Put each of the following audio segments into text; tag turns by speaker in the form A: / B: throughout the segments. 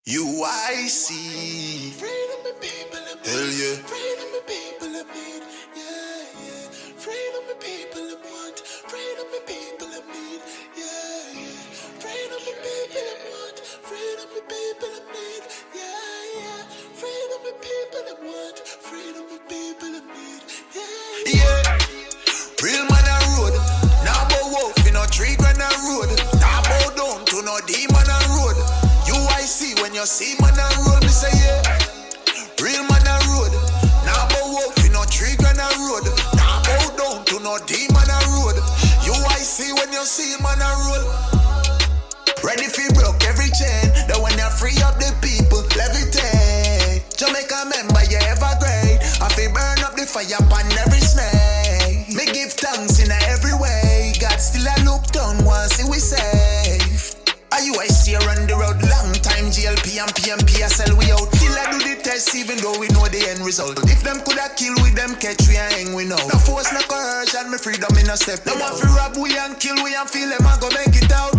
A: UIC.
B: Freedom the people of
A: Hell yeah.
B: Freedom the people of need. Yeah, yeah. Freedom the people of want. Freedom the people of need. Yeah, yeah. Freedom the people of want. Freedom the people of need. Yeah, yeah. Freedom the people of want. Freedom the people of need. Yeah,
A: Yeah. Real man a road. Now bow wolf in a tree grand a road. Now bow down to no demon a road. UIC when you see man a road, me say yeah. Real man a road. Now bow wolf in a tree grand a road. Now bow down to no demon a road. UIC when you see man a road. Ready for broke every chain. That when you free up the people, levitate. Jamaica member, you ever great. I feel burn up the fire upon every snake. Me give thanks in every way. God still a look down once see we safe. I see around the road long time. GLP and PMP I sell we out. Till I do the test even though we know the end result. If them coulda kill with them catch we and hang we know. No force no coercion, me freedom in a step. No one fi rob we and kill we and feel them I go make it out.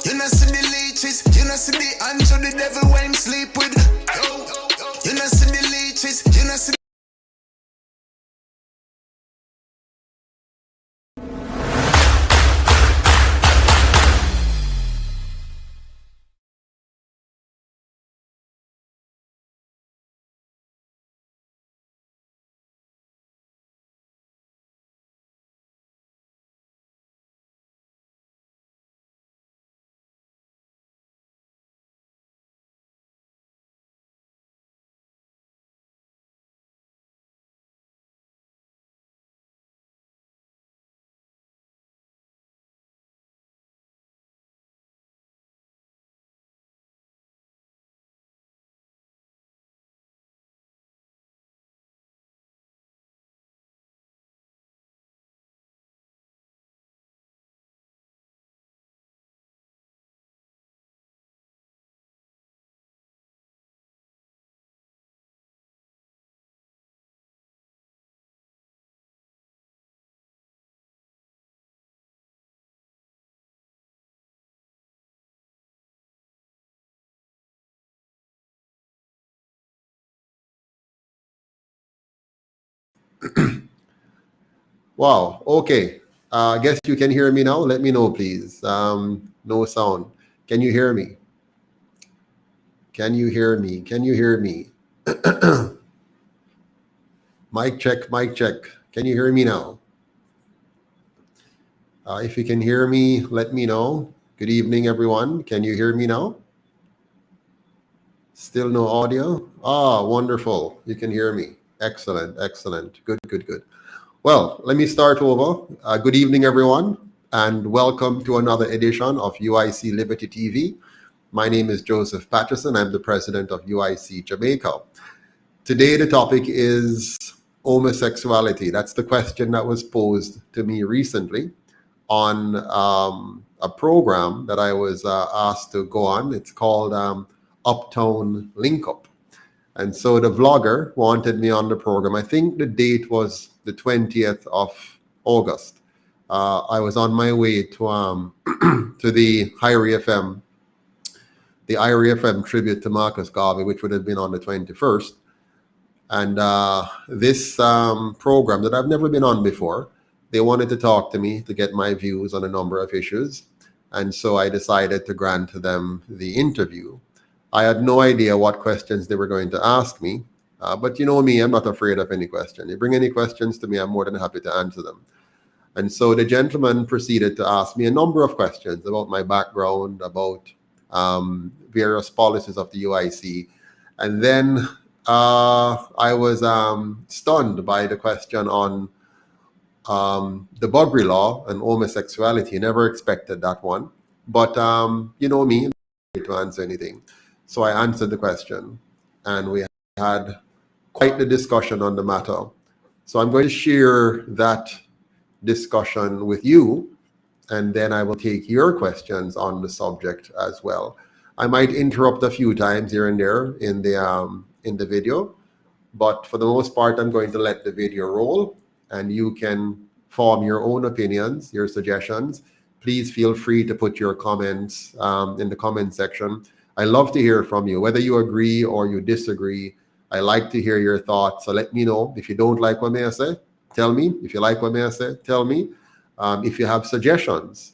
A: You know see the leeches, you know see the hands of the devil when him sleep with. You know see the leeches, you know see.
C: Wow. Okay. I guess you can hear me now. Let me know, please. No sound. Can you hear me? Can you hear me? Can you hear me? Mic check, mic check. Can you hear me now? If you can hear me, let me know. Good evening, everyone. Can you hear me now? Still no audio? Ah, wonderful. You can hear me. Excellent, excellent. Good, good, good. Well, let me start over. Good evening, everyone, and welcome to another edition of UIC Liberty TV. My name is Joseph Pattterson. I'm the president of UIC Jamaica. Today, the topic is homosexuality. That's the question that was posed to me recently on a program that I was asked to go on. It's called Uptown Link Up. And so the vlogger wanted me on the program. I think the date was the 20th of August. I was on my way to to the Irie FM tribute to Marcus Garvey, which would have been on the 21st. And this program that I've never been on before, they wanted to talk to me to get my views on a number of issues. And so I decided to grant them the interview. I had no idea what questions they were going to ask me, but you know me, I'm not afraid of any question. You bring any questions to me, I'm more than happy to answer them. And so the gentleman proceeded to ask me a number of questions about my background, about various policies of the UIC. And then I was stunned by the question on the Buggery law and homosexuality. Never expected that one. But you know me, to answer anything. So I answered the question, and we had quite the discussion on the matter. So I'm going to share that discussion with you, and then I will take your questions on the subject as well. I might interrupt a few times here and there in the video, but for the most part, I'm going to let the video roll, and you can form your own opinions, your suggestions. Please feel free to put your comments in the comment section. I love to hear from you, whether you agree or you disagree. I like to hear your thoughts. So let me know. If you don't like what I say, tell me. If you like what I say, tell me. If you have suggestions,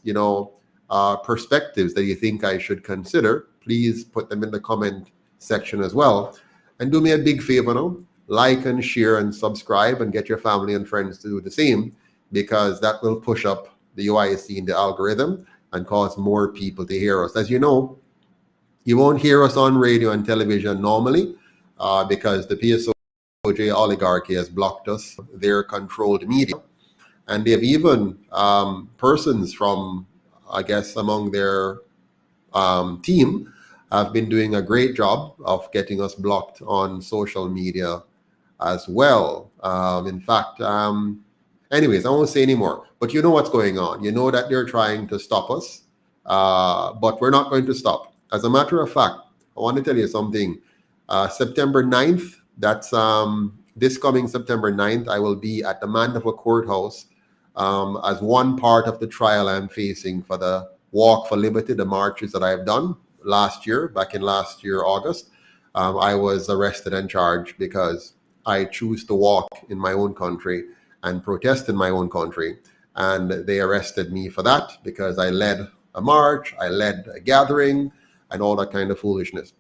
C: perspectives that you think I should consider, please put them in the comment section as well. And do me a big favor now, like and share and subscribe, and get your family and friends to do the same, because that will push up the UIC in the algorithm and cause more people to hear us. As you know, you won't hear us on radio and television normally because the PSOJ oligarchy has blocked us, their controlled media. And they have even persons from, I guess, among their team have been doing a great job of getting us blocked on social media as well. In fact, anyways, I won't say anymore. But you know what's going on. You know that they're trying to stop us, but we're not going to stop. As a matter of fact, I want to tell you something. September 9th, that's this coming September 9th, I will be at the Mandeville Courthouse as one part of the trial I'm facing for the Walk for Liberty, the marches that I've done back in last year, August. I was arrested and charged because I choose to walk in my own country and protest in my own country. And they arrested me for that because I led a march, I led a gathering, and all that kind of foolishness.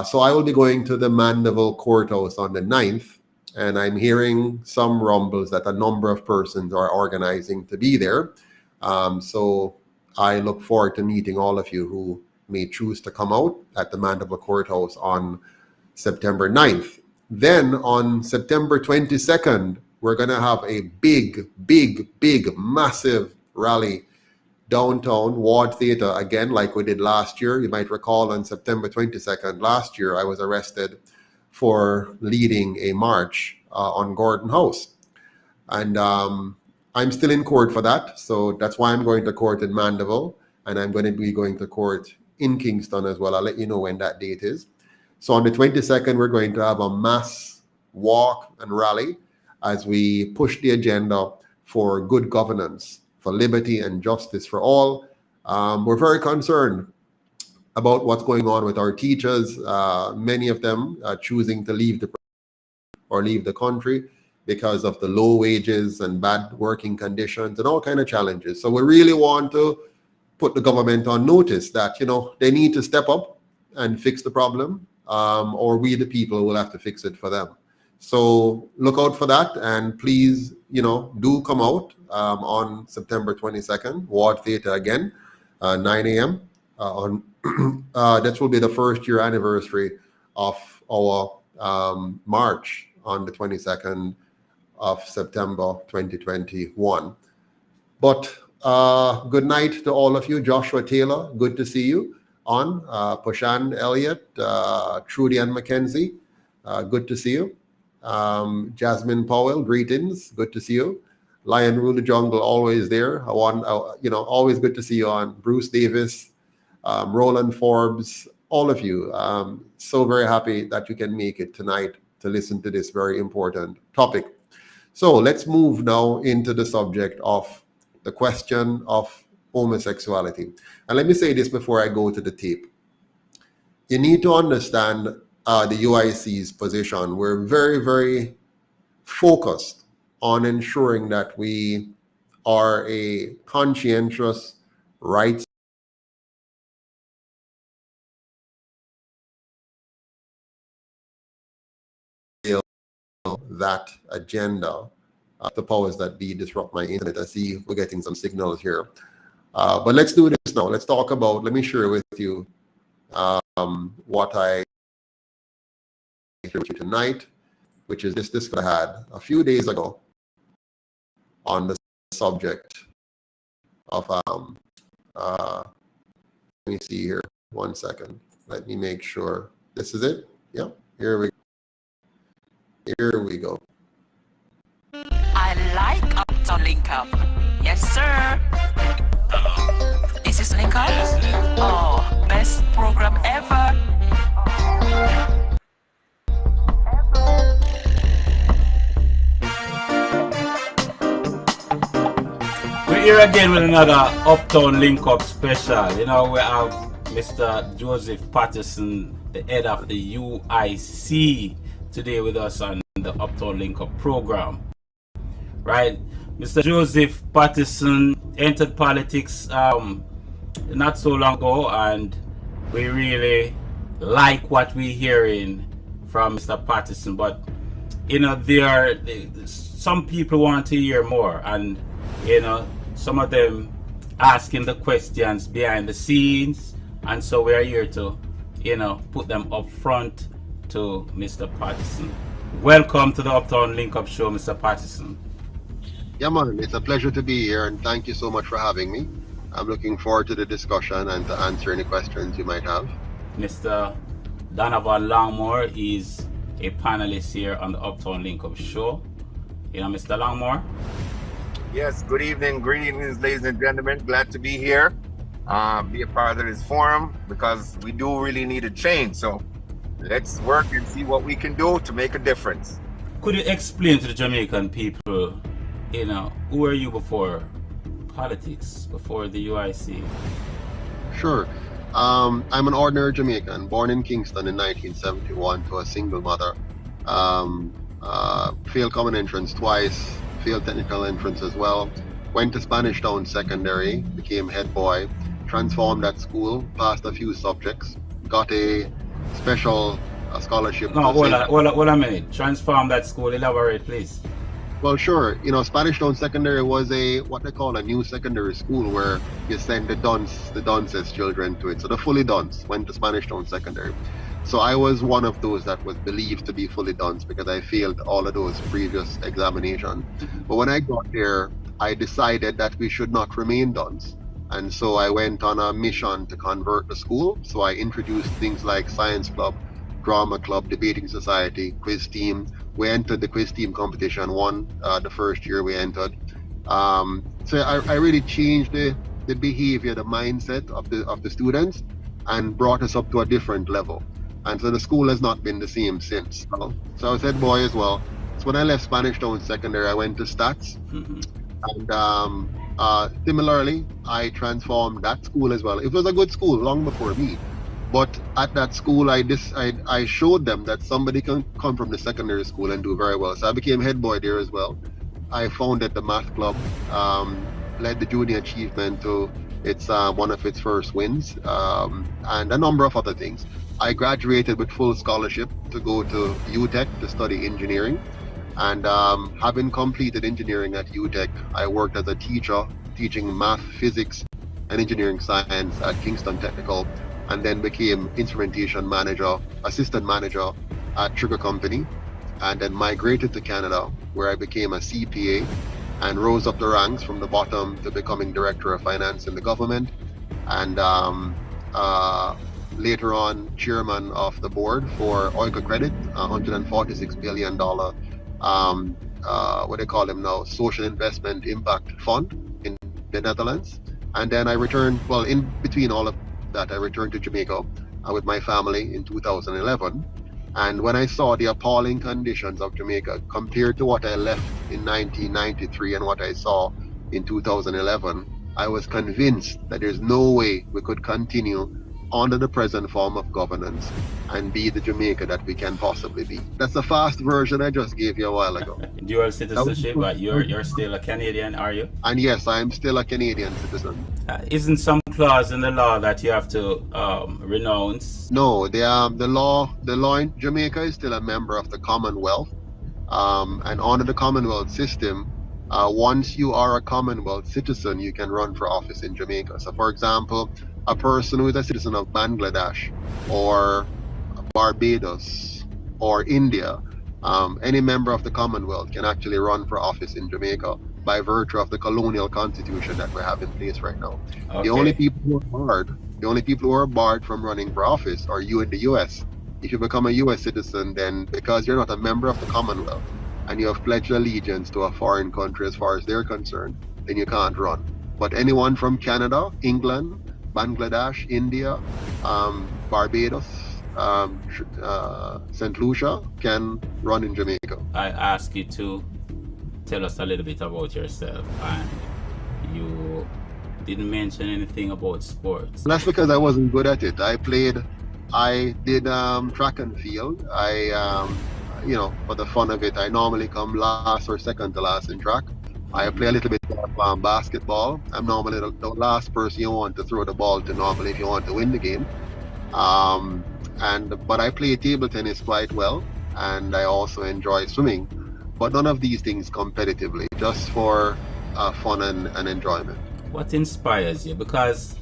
C: So I will be going to the Mandeville Courthouse on the 9th, and I'm hearing some rumbles that a number of persons are organizing to be there. So I look forward to meeting all of you who may choose to come out at the Mandeville Courthouse on September 9th. Then on September 22nd, we're going to have a big, massive rally downtown Ward Theatre again, like we did last year. You might recall on September 22nd last year, I was arrested for leading a march on Gordon House. And I'm still in court for that. So that's why I'm going to court in Mandeville, and I'm going to be going to court in Kingston as well. I'll let you know when that date is. So on the 22nd, we're going to have a mass walk and rally as we push the agenda for good governance, for liberty and justice for all. We're very concerned about what's going on with our teachers. Many of them are choosing to leave the country because of the low wages and bad working conditions and all kind of challenges. So we really want to put the government on notice that, they need to step up and fix the problem, or we the people will have to fix it for them. So look out for that, and please, do come out on September 22nd, Ward Theatre again, 9 a.m. That will be the first year anniversary of our march on the 22nd of September 2021. But good night to all of you. Joshua Taylor, good to see you on. Poshan Elliott, Trudy and Mackenzie, good to see you. Jasmine Powell, greetings, good to see you. Lion Rule the Jungle, always there. Always good to see you on. Bruce Davis, Roland Forbes, all of you. So very happy that you can make it tonight to listen to this very important topic. So let's move now into the subject of the question of homosexuality. And let me say this before I go to the tape. You need to understand the UIC's position. We're very, very focused on ensuring that we are a conscientious rights that agenda. The powers that be disrupt my internet. I see we're getting some signals here. But let's do this now. Let me share with you what I share with you tonight, which is this discussion I had a few days ago on the subject of let me see here. 1 second. Let me make sure this is it. Yeah, here we go.
D: I like Uptown Link Up. Yes, sir. This is Link Up. Oh, best program ever.
E: We're here again with another Uptown Link Up special. We have Mr. Joseph Pattterson, the head of the UIC, today with us on the Uptown Link Up program. Right, Mr. Joseph Pattterson entered politics not so long ago, and we really like what we're hearing from Mr. Pattterson. But some people want to hear more, and some of them asking the questions behind the scenes, and so we're here to put them up front to Mr. Pattterson. Welcome to the Uptown Link Up show, Mr. Pattterson.
C: Yeah, man, it's a pleasure to be here, and thank you so much for having me. I'm looking forward to the discussion and to answer any questions you might have.
E: Mr. Donovan Longmore is a panelist here on the Uptown Link Up show. Mr. Longmore?
F: Yes, good evening, greetings, ladies and gentlemen. Glad to be here, be a part of this forum, because we do really need a change. So let's work and see what we can do to make a difference.
E: Could you explain to the Jamaican people, who were you before politics, before the UIC?
C: Sure. I'm an ordinary Jamaican, born in Kingston in 1971 to a single mother. Failed common entrance twice, failed technical entrance as well. Went to Spanish Town Secondary, became head boy, transformed at school, passed a few subjects, got a special scholarship.
E: No, hold a minute. Transformed at school, elaborate please.
C: Well, sure. Spanish Town Secondary was what they call a new secondary school, where you send the dunces children to it. So the fully dunce went to Spanish Town Secondary. So I was one of those that was believed to be fully dunce because I failed all of those previous examinations. But when I got there, I decided that we should not remain dunce. And so I went on a mission to convert the school. So I introduced things like science club, drama club, debating society, quiz team. We entered the quiz team competition, won the first year we entered. So I really changed the behavior, the mindset of the students, and brought us up to a different level. And so the school has not been the same since. So I was head boy as well. So when I left Spanish Town Secondary, I went to Stats. And similarly, I transformed that school as well. It was a good school long before me. But at that school, I showed them that somebody can come from the secondary school and do very well. So I became head boy there as well. I founded the math club, led the junior achievement to one of its first wins, and a number of other things. I graduated with full scholarship to go to UTech to study engineering. And having completed engineering at UTech, I worked as a teacher, teaching math, physics, and engineering science at Kingston Technical, and then became instrumentation manager, assistant manager at Sugar Company, and then migrated to Canada, where I became a CPA and rose up the ranks from the bottom to becoming director of finance in the government, and later on chairman of the board for Oika Credit, $146 billion, what they call them now, social investment impact fund in the Netherlands. And then I returned, in between all of that, I returned to Jamaica with my family in 2011. And when I saw the appalling conditions of Jamaica compared to what I left in 1993 and what I saw in 2011, I was convinced that there's no way we could continue under the present form of governance and be the Jamaica that we can possibly be. That's a fast version I just gave you a while ago.
E: Dual citizenship, but you're still a Canadian, are you?
C: And yes, I'm still a Canadian citizen.
E: Isn't some clause in the law that you have to renounce?
C: No, the law in Jamaica is still a member of the Commonwealth, and under the Commonwealth system, once you are a Commonwealth citizen, you can run for office in Jamaica. So, for example, a person who is a citizen of Bangladesh or Barbados or India, any member of the Commonwealth can actually run for office in Jamaica by virtue of the colonial constitution that we have in place right now. Okay. The only people who are barred from running for office are you in the US. If you become a US citizen, then because you're not a member of the Commonwealth and you have pledged allegiance to a foreign country as far as they're concerned, then you can't run. But anyone from Canada, England, Bangladesh, India, Barbados, St. Lucia can run in Jamaica.
E: I ask you to tell us a little bit about yourself and didn't mention anything about sports.
C: That's because I wasn't good at it. I did track and field. For the fun of it, I normally come last or second to last in track. I play a little bit of basketball. I'm normally the last person you want to throw the ball to normally if you want to win the game. But I play table tennis quite well, and I also enjoy swimming. But none of these things competitively, just for fun and enjoyment.
E: What inspires you? Because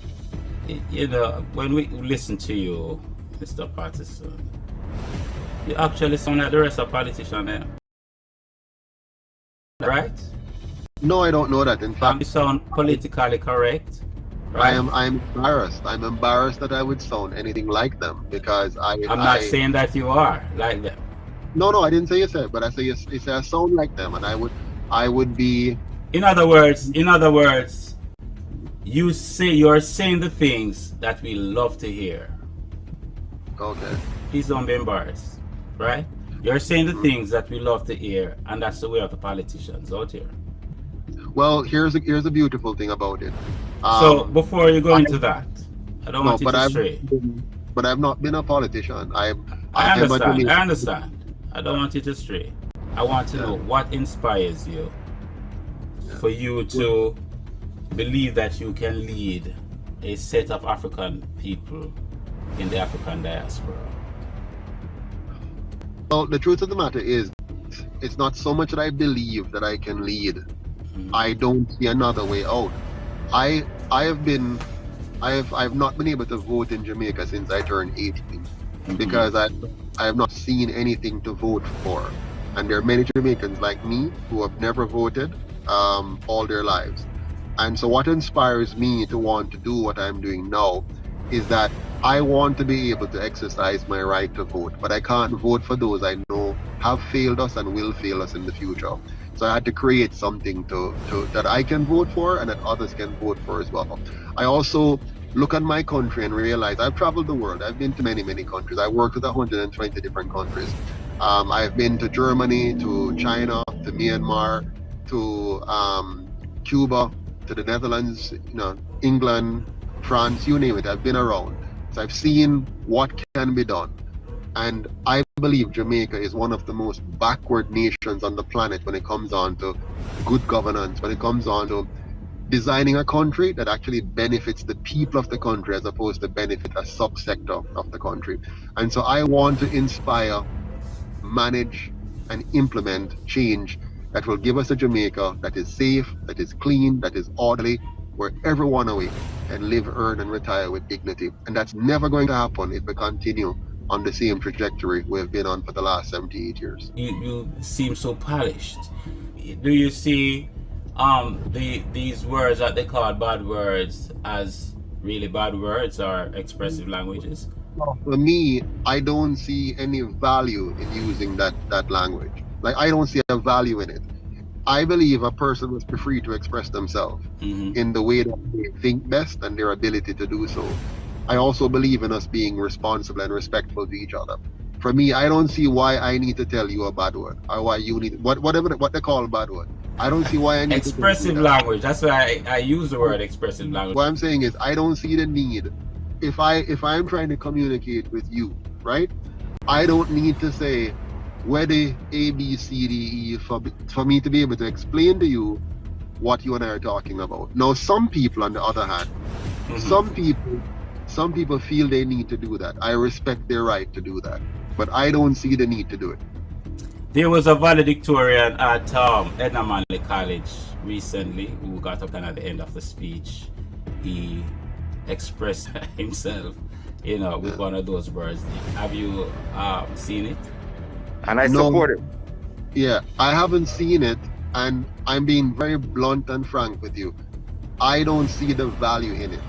E: when we listen to you, Mr. Pattterson, you actually sound like the rest of politicians there. Right?
C: No, I don't know that. In fact,
E: you sound politically correct. Right?
C: I'm embarrassed. I'm embarrassed that I would sound anything like them because I'm
E: not saying that you are like them.
C: No, I didn't say you said, but I say I sound like them, and I would be.
E: In other words, you're saying the things that we love to hear.
C: Okay.
E: Please don't be embarrassed, right? You're saying the things that we love to hear, and that's the way of the politicians out here.
C: Well, here's a beautiful thing about it.
E: So before you go into that, I don't want you to stray.
C: But I've not been a politician.
E: I understand. I don't want you to stray. I want to know what inspires you for you to believe that you can lead a set of African people in the African diaspora.
C: Well, the truth of the matter is, it's not so much that I believe that I can lead. I don't see another way out. I've not been able to vote in Jamaica since I turned 18 because I have not seen anything to vote for, and there are many Jamaicans like me who have never voted all their lives. And so what inspires me to want to do what I'm doing now is that I want to be able to exercise my right to vote, but I can't vote for those I know have failed us and will fail us in the future. So I had to create something that I can vote for and that others can vote for as well. I also look at my country and realize I've traveled the world. I've been to many, many countries. I worked with 120 different countries. I've been to Germany, to China, to Myanmar, to Cuba, to the Netherlands, England, France, you name it. I've been around. So I've seen what can be done. And I believe Jamaica is one of the most backward nations on the planet when it comes on to good governance, when it comes on to designing a country that actually benefits the people of the country as opposed to benefit a subsector of the country. And so I want to inspire, manage, and implement change that will give us a Jamaica that is safe, that is clean, that is orderly, where everyone away can live, earn, and retire with dignity. And that's never going to happen if we continue on the same trajectory we've been on for the last 78 years.
E: You seem so polished. Do you see these words that they call bad words as really bad words or expressive languages?
C: For me, I don't see any value in using that language. Like, I don't see a value in it. I believe a person must be free to express themselves in the way that they think best and their ability to do so. I also believe in us being responsible and respectful to each other. For me, I don't see why I need to tell you a bad word or why you need what they call a bad word. I don't see why I need
E: expressive
C: to
E: language. That's why I use the word expressive language.
C: What I'm saying is I don't see the need. If I'm trying to communicate with you, right? I don't need to say whether A, B, C, D, E for me to be able to explain to you what you and I are talking about. Now, some people, on the other hand, some people feel they need to do that. I respect their right to do that, but I don't see the need to do it.
E: There was a valedictorian at Edna Manley College recently who got up and at the end of the speech, he expressed himself, with one of those words. Have you seen it?
F: And I support it.
C: Yeah, I haven't seen it, and I'm being very blunt and frank with you. I don't see the value in it.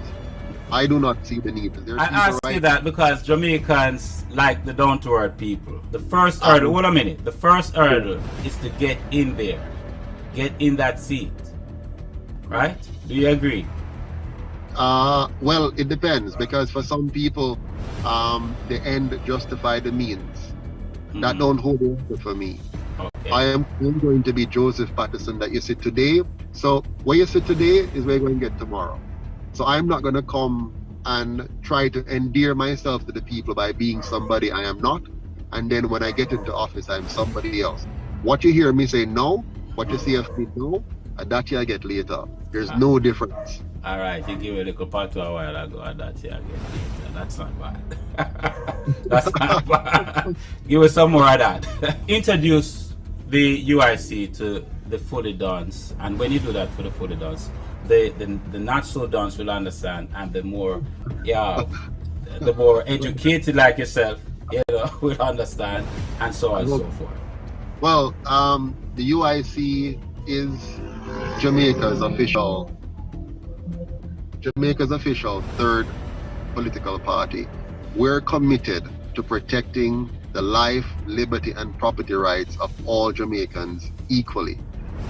C: I do not see the need.
E: I ask you that because Jamaicans like the down-to-earth people. The first hurdle, hold a minute. The first hurdle is to get in there, get in that seat, right? Do you agree?
C: Well, it depends, because for some people, the end justify the means. That don't hold water for me.
E: Okay.
C: I am going to be Joseph Pattterson that you see today. So where you sit today is where you're going to get tomorrow. So I'm not going to come and try to endear myself to the people by being somebody I am not. And then when I get into office, I'm somebody else. What you hear me say no, what you see of me no, and that you get later. There's no difference.
E: All right, you give a little part to a while ago, and that you get later. That's not bad. That's not bad. Give us some more of that. Introduce the UIC to the fully dons, and when you do that for the fully dons, the not so dons will understand, and the more educated like yourself, will understand, and so on and so forth.
C: Well, the UIC is Jamaica's official third political party. We're committed to protecting the life, liberty, and property rights of all Jamaicans equally.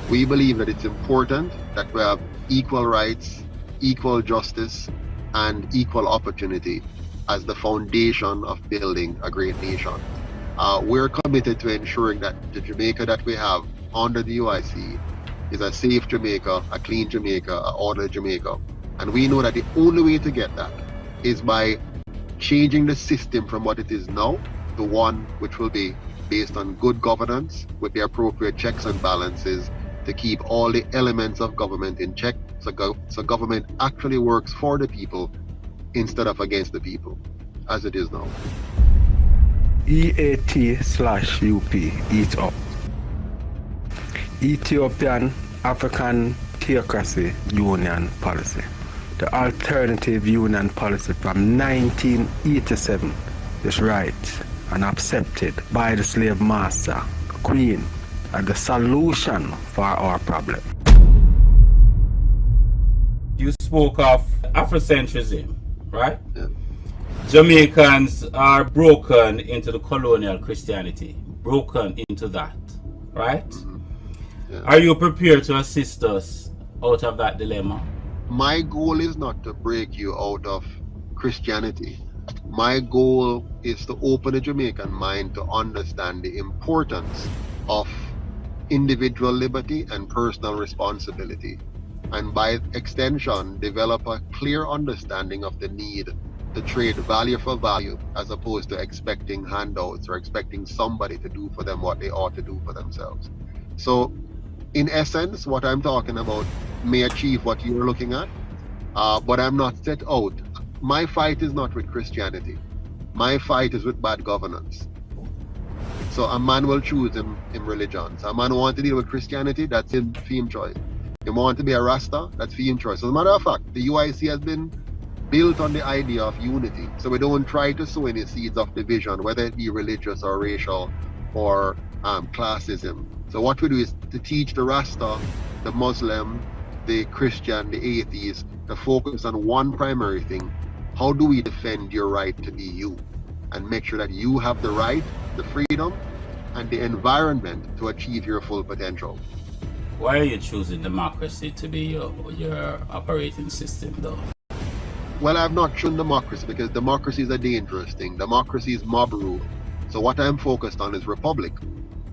C: We believe that it's important that we have equal rights, equal justice, and equal opportunity as the foundation of building a great nation. We're committed to ensuring that the Jamaica that we have under the UIC is a safe Jamaica, a clean Jamaica, an orderly Jamaica. And we know that the only way to get that is by changing the system from what it is now to one which will be based on good governance with the appropriate checks and balances to keep all the elements of government in check, so government actually works for the people instead of against the people, as it is now.
G: EAT/UP, eat up. Ethiopian African Theocracy Union Policy. The alternative union policy from 1987 is right and accepted by the slave master, Queen, as the solution for our problem.
E: You spoke of Afrocentrism, right?
C: Yeah.
E: Jamaicans are broken into the colonial Christianity, broken into that, right?
C: Yeah.
E: Are you prepared to assist us out of that dilemma?
C: My goal is not to break you out of Christianity. My goal is to open the Jamaican mind to understand the importance of individual liberty and personal responsibility, and by extension develop a clear understanding of the need to trade value for value as opposed to expecting handouts or expecting somebody to do for them what they ought to do for themselves. So in essence, what I'm talking about may achieve what you're looking at, but I'm not set out. My fight is not with Christianity. My fight is with bad governance. So a man will choose him religion. So a man who wants to deal with Christianity, that's him choice. He want to be a Rasta, that's him choice. As a matter of fact, the UIC has been built on the idea of unity. So we don't try to sow any seeds of division, whether it be religious or racial or classism. So what we do is to teach the Rasta, the Muslim, the Christian, the atheist, to focus on one primary thing. How do we defend your right to be you? And make sure that you have the right, the freedom, and the environment to achieve your full potential.
E: Why are you choosing democracy to be your operating system, though?
C: Well, I've not chosen democracy because democracy is a dangerous thing. Democracy is mob rule. So what I'm focused on is republic.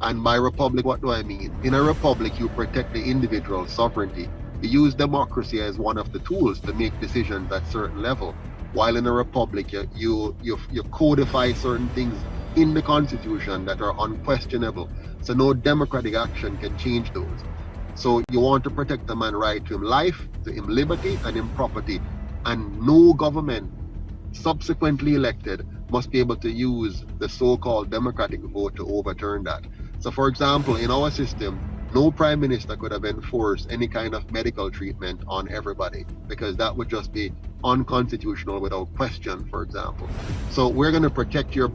C: And by republic, what do I mean? In a republic, you protect the individual's sovereignty. You use democracy as one of the tools to make decisions at certain level. While in a republic, you codify certain things in the constitution that are unquestionable. So no democratic action can change those. So you want to protect the man's right to him life, to him liberty, and him property. And no government subsequently elected must be able to use the so-called democratic vote to overturn that. So for example, in our system, no prime minister could have enforced any kind of medical treatment on everybody because that would just be unconstitutional without question, for example. So we're going to protect your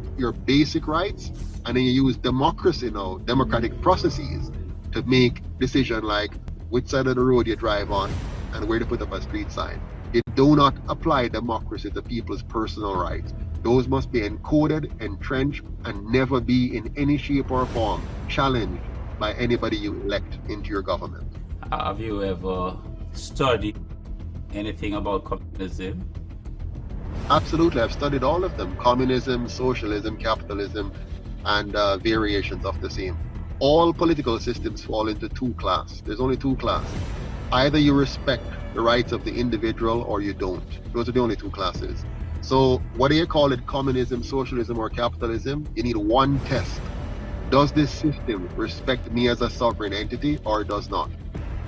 C: basic rights, and then you use democracy now, democratic processes, to make decision like which side of the road you drive on and where to put up a street sign. They do not apply democracy to people's personal rights. Those must be encoded, entrenched, and never be in any shape or form challenged by anybody you elect into your government.
E: Have you ever studied anything about communism?
C: Absolutely, I've studied all of them. Communism, socialism, capitalism, and variations of the same. All political systems fall into two classes. There's only two classes. Either you respect the rights of the individual or you don't. Those are the only two classes. So whether you call it communism, socialism, or capitalism, you need one test. Does this system respect me as a sovereign entity or does not?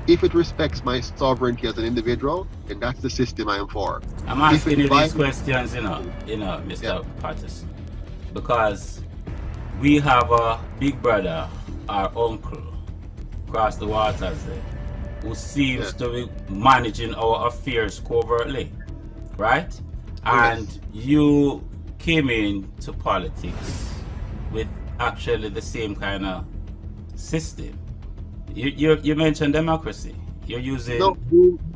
C: If it respects my sovereignty as an individual, then that's the system I am for.
E: I'm asking you these questions, Mr.
C: Yeah.
E: Pattterson, because we have a big brother, our uncle, across the waters there, who seems to be managing our affairs covertly, right? And you came into politics with actually the same kind of system. You mentioned democracy. You're using...
C: No,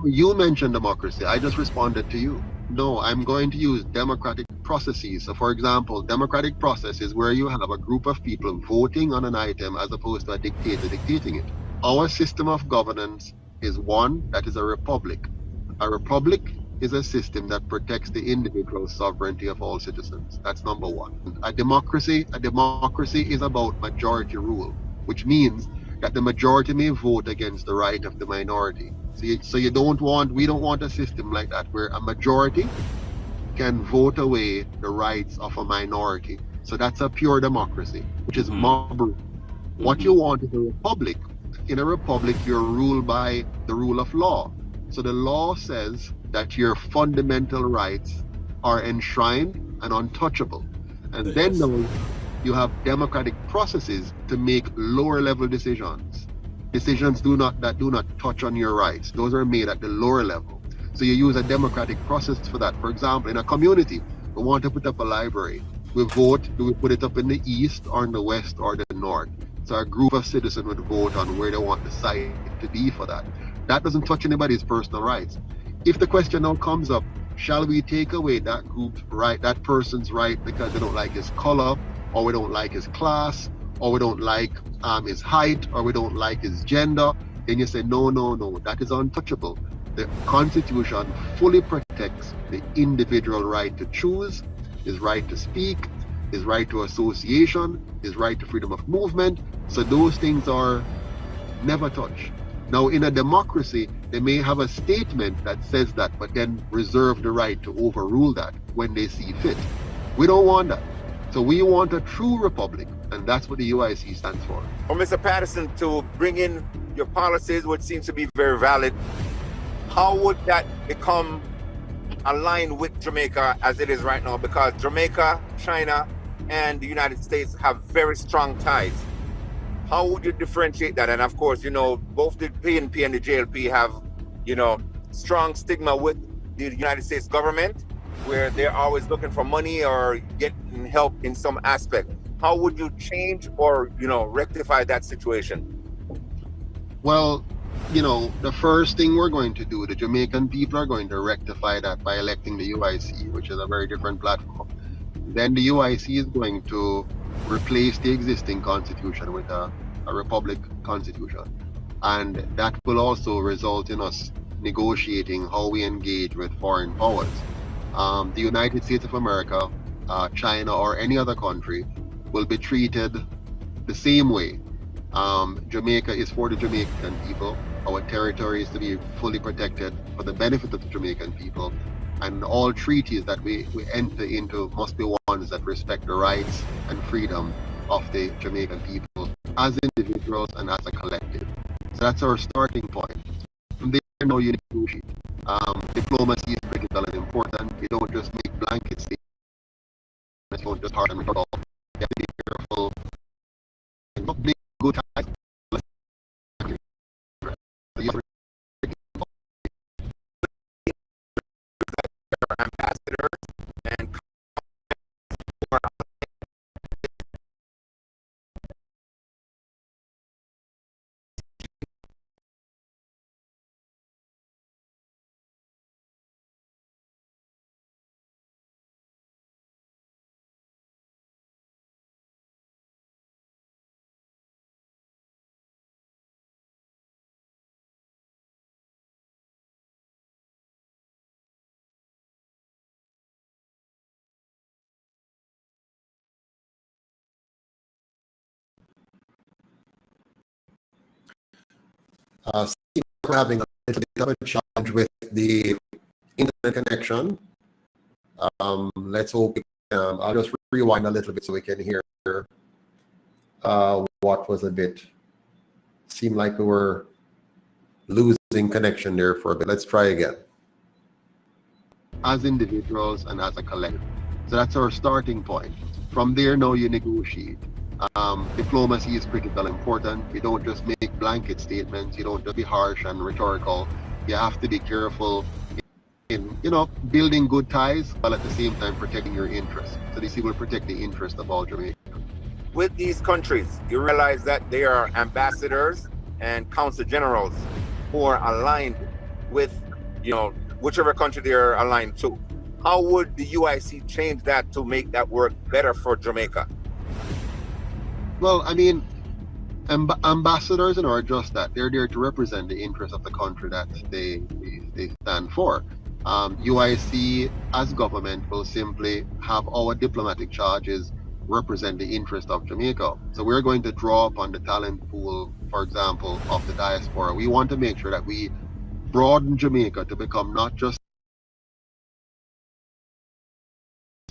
C: you mentioned democracy. I just responded to you. No, I'm going to use democratic processes. So for example, democratic process is where you have a group of people voting on an item as opposed to a dictator dictating it. Our system of governance is one that is a republic. A republic is a system that protects the individual sovereignty of all citizens. That's number one. A democracy is about majority rule, which means that the majority may vote against the right of the minority. So we don't want a system like that where a majority can vote away the rights of a minority. So that's a pure democracy, which is mob rule. What you want is a republic. In a republic, you're ruled by the rule of law. So the law says that your fundamental rights are enshrined and untouchable. And then you have democratic processes to make lower level decisions. Decisions that do not touch on your rights. Those are made at the lower level. So you use a democratic process for that. For example, in a community, we want to put up a library. We vote, do we put it up in the east or in the west or the north? So a group of citizens would vote on where they want the site to be for that. That doesn't touch anybody's personal rights. If the question now comes up, shall we take away that group's right, that person's right because they don't like his color, or we don't like his class, or we don't like his height, or we don't like his gender, then you say, no, that is untouchable. The Constitution fully protects the individual right to choose, his right to speak, his right to association, his right to freedom of movement. So those things are never touched. Now, in a democracy, they may have a statement that says that, but then reserve the right to overrule that when they see fit. We don't want that. So we want a true republic, and that's what the UIC stands for.
F: For Mr. Pattterson, to bring in your policies, which seems to be very valid, how would that become aligned with Jamaica as it is right now? Because Jamaica, China, and the United States have very strong ties. How would you differentiate that? And of course, both the PNP and the JLP have, strong stigma with the United States government, where they're always looking for money or getting help in some aspect. How would you change or, rectify that situation?
C: Well, the first thing we're going to do, the Jamaican people are going to rectify that by electing the UIC, which is a very different platform. Then the UIC is going to replace the existing constitution with a republic constitution. And that will also result in us negotiating how we engage with foreign powers. The United States of America, China, or any other country will be treated the same way. Jamaica is for the Jamaican people. Our territory is to be fully protected for the benefit of the Jamaican people. And all treaties that we enter into must be ones that respect the rights and freedom of the Jamaican people as individuals and as a collective. So that's our starting point. From there, now you negotiate. Diplomacy is critical and important. You don't just make blanket statements. You don't just harden it all. You have to be careful. And not make good ties.
F: Ambassadors and
C: Having little bit of a challenge with the internet connection. Let's hope I'll just rewind a little bit so we can hear what was a bit, seemed like we were losing connection there for a bit. Let's try again. As individuals and as a collective. So that's our starting point. From there, now you negotiate. Diplomacy is critical, important. You don't just make blanket statements. You don't just be harsh and rhetorical. You have to be careful in, building good ties while at the same time protecting your interests. So these people protect the interest of all Jamaicans.
F: With these countries, you realize that they are ambassadors and consul generals who are aligned with, whichever country they're aligned to. How would the UIC change that to make that work better for Jamaica?
C: Well, I mean, ambassadors are just that. They're there to represent the interests of the country that they stand for. UIC as government will simply have our diplomatic charges represent the interest of Jamaica. So we're going to draw upon the talent pool, for example, of the diaspora. We want to make sure that we broaden Jamaica to become not just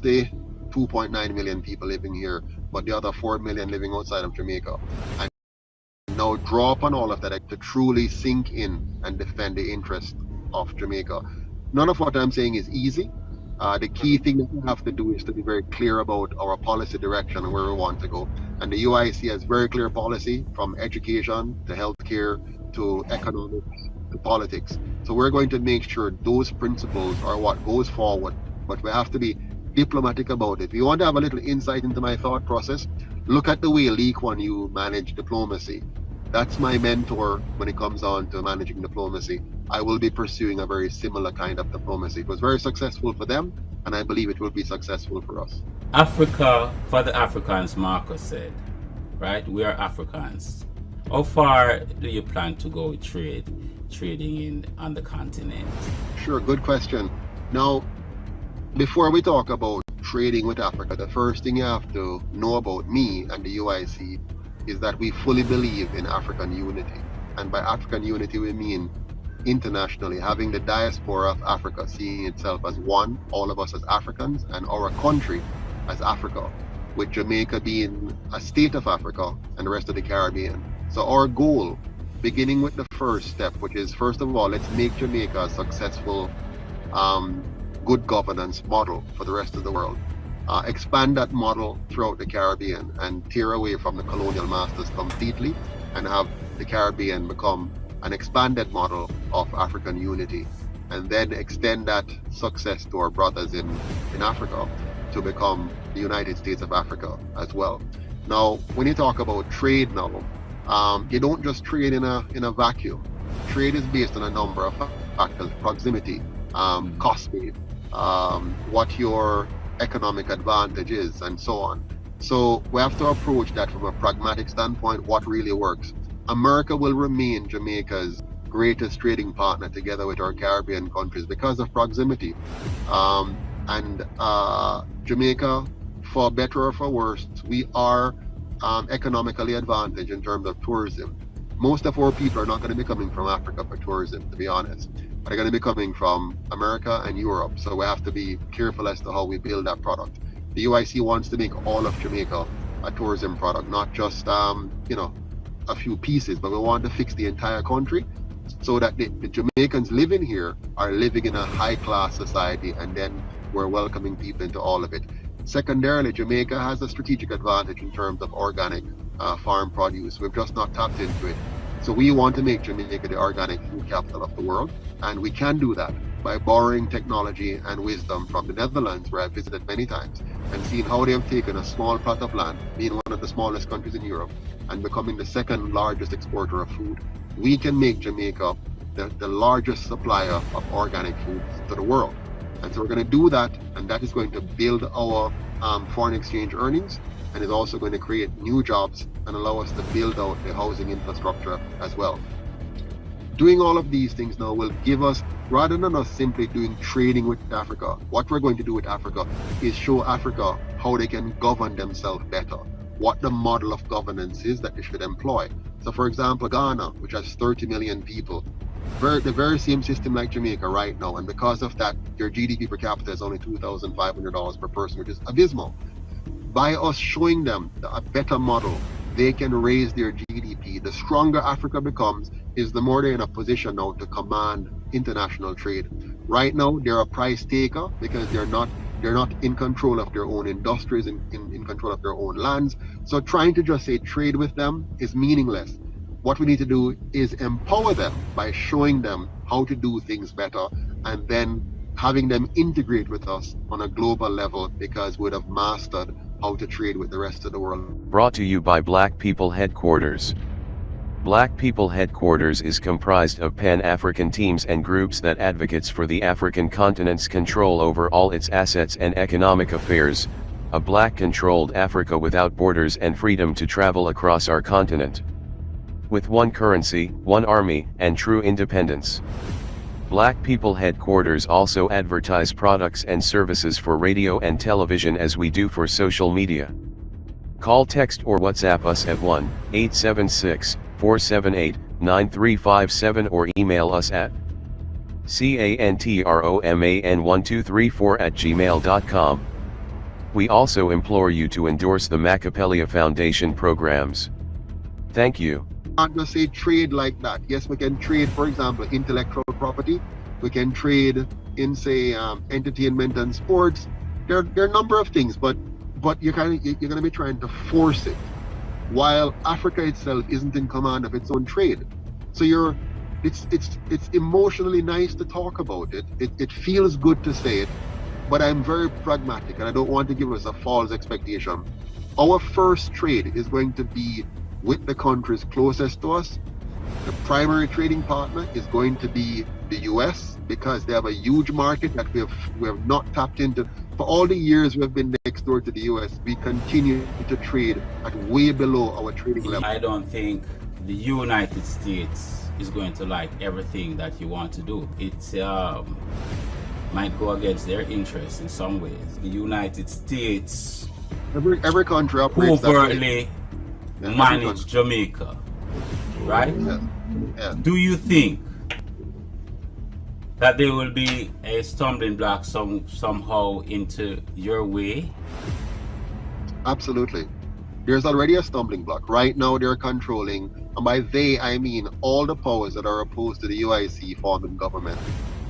C: the 2.9 million people living here, but the other 4 million living outside of Jamaica. And now draw upon all of that to truly sink in and defend the interest of Jamaica. None of what I'm saying is easy. The key thing that we have to do is to be very clear about our policy direction and where we want to go. And the UIC has very clear policy from education to healthcare to economics to politics. So we're going to make sure those principles are what goes forward, but we have to be diplomatic about it. If you want to have a little insight into my thought process, look at the way Lee Kuan Yew managed diplomacy. That's my mentor when it comes on to managing diplomacy. I will be pursuing a very similar kind of diplomacy. It was very successful for them, and I believe it will be successful for us.
E: Africa for the Africans, Marcus said, right? We are Africans. How far do you plan to go with trading on the continent?
C: Sure, good question. Now, before we talk about trading with Africa, the first thing you have to know about me and the UIC is that we fully believe in African unity. And by African unity, we mean internationally, having the diaspora of Africa seeing itself as one, all of us as Africans, and our country as Africa, with Jamaica being a state of Africa and the rest of the Caribbean. So our goal, beginning with the first step, which is, first of all, let's make Jamaica a successful good governance model for the rest of the world. Expand that model throughout the Caribbean and tear away from the colonial masters completely and have the Caribbean become an expanded model of African unity, and then extend that success to our brothers in Africa to become the United States of Africa as well. Now, when you talk about trade now, you don't just trade in a vacuum. Trade is based on a number of factors: proximity, cost base, what your economic advantage is, and so on. So we have to approach that from a pragmatic standpoint, what really works. America will remain Jamaica's greatest trading partner together with our Caribbean countries because of proximity. Jamaica, for better or for worse, we are economically advantaged in terms of tourism. Most of our people are not going to be coming from Africa for tourism, to be honest. They're going to be coming from America and Europe. So we have to be careful as to how we build that product. The UIC wants to make all of Jamaica a tourism product, not just a few pieces, but we want to fix the entire country so that the Jamaicans living here are living in a high-class society, and then we're welcoming people into all of it. Secondarily, Jamaica has a strategic advantage in terms of organic farm produce. We've just not tapped into it. So we want to make Jamaica the organic food capital of the world, and we can do that by borrowing technology and wisdom from the Netherlands, where I've visited many times, and seeing how they have taken a small plot of land, being one of the smallest countries in Europe, and becoming the second largest exporter of food. We can make Jamaica the largest supplier of organic food to the world. And so we're going to do that, and that is going to build our foreign exchange earnings, and is also going to create new jobs and allow us to build out the housing infrastructure as well. Doing all of these things now will give us, rather than us simply doing trading with Africa, what we're going to do with Africa is show Africa how they can govern themselves better, what the model of governance is that they should employ. So for example, Ghana, which has 30 million people, the very same system like Jamaica right now, and because of that, your GDP per capita is only $2,500 per person, which is abysmal. By us showing them a better model, they can raise their GDP. The stronger Africa becomes, is the more they're in a position now to command international trade. Right now, they're a price taker because they're not in control of their own industries, in control of their own lands. So trying to just say trade with them is meaningless. What we need to do is empower them by showing them how to do things better, and then having them integrate with us on a global level, because we'd have mastered how to trade with the rest of the world.
H: Brought to you by Black People Headquarters. Black People Headquarters is comprised of Pan-African teams and groups that advocates for the African continent's control over all its assets and economic affairs, a black-controlled Africa without borders and freedom to travel across our continent. With one currency, one army, and true independence. Black People Headquarters also advertise products and services for radio and television as we do for social media. Call, text or WhatsApp us at 1-876-478-9357 or email us at cantroman1234@gmail.com. We also implore you to endorse the Machiavellia Foundation programs. Thank you.
C: Not just say trade like that. Yes, we can trade, for example, intellectual property. We can trade in, say, entertainment and sports. There are a number of things, but you're going to be trying to force it, while Africa itself isn't in command of its own trade. So it's emotionally nice to talk about it. It feels good to say it, but I'm very pragmatic, and I don't want to give us a false expectation. Our first trade is going to be with the countries closest to us. The primary trading partner is going to be the US, because they have a huge market that we have not tapped into. For all the years we've been next door to the US, we continue to trade at way below our trading level.
E: I don't think the United States is going to like everything that you want to do. It might go against their interests in some ways. The United States
C: every country operates
E: overtly manage Jamaica, right?
C: Yeah.
E: Do you think that there will be a stumbling block somehow into your way?
C: Absolutely. There's already a stumbling block. Right now they're controlling, and by they I mean all the powers that are opposed to the UIC forming government,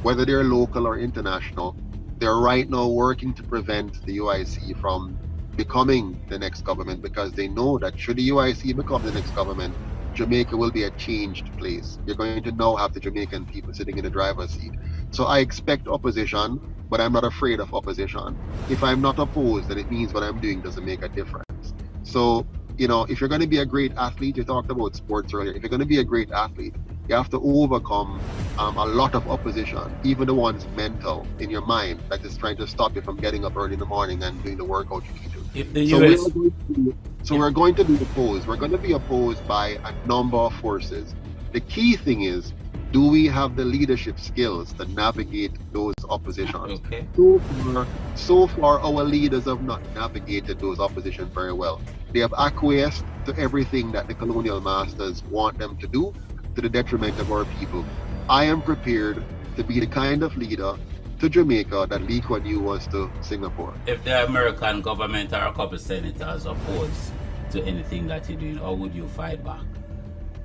C: whether they're local or international. They're right now working to prevent the UIC from becoming the next government, because they know that should the UIC become the next government, Jamaica will be a changed place. You're going to now have the Jamaican people sitting in the driver's seat. So I expect opposition, but I'm not afraid of opposition. If I'm not opposed, then it means what I'm doing doesn't make a difference. So, if you're going to be a great athlete, you talked about sports earlier, if you're going to be a great athlete, you have to overcome a lot of opposition, even the ones mental in your mind that is trying to stop you from getting up early in the morning and doing the workout you need to.
E: If the US...
C: We're going to be opposed. We're going to be opposed by a number of forces. The key thing is, do we have the leadership skills to navigate those oppositions?
E: Okay.
C: So far, our leaders have not navigated those oppositions very well. They have acquiesced to everything that the colonial masters want them to do, to the detriment of our people. I am prepared to be the kind of leader to Jamaica that Lee Kuan Yew was to Singapore.
E: If the American government or a couple senators opposed to anything that you're doing, how would you fight back?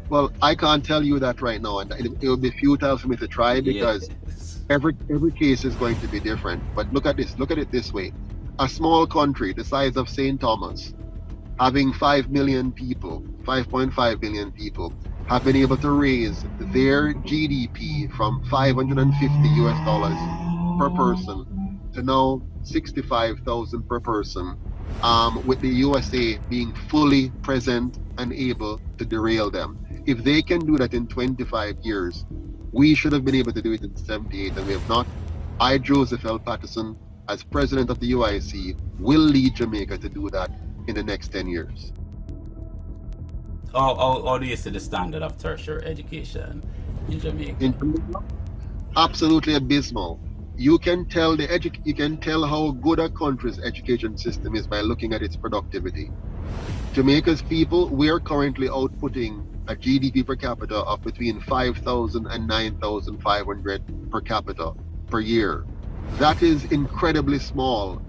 C: Well, I can't tell you that right now, and it would be futile for me to try, because every case is going to be different. But look at it this way. A small country the size of St. Thomas, having 5 million people, 5.5 million people, have been able to raise their GDP from $550 per person to now 65,000 per person, with the USA being fully present and able to derail them. If they can do that in 25 years, we should have been able to do it in 78, and we have not. I, Joseph L. Pattterson, as president of the UIC, will lead Jamaica to do that in the next 10 years.
E: How do you see the standard of tertiary education in Jamaica?
C: Absolutely abysmal. You can tell how good a country's education system is by looking at its productivity. Jamaica's people, we are currently outputting a GDP per capita of between 5,000 and 9,500 per capita per year. That is incredibly small,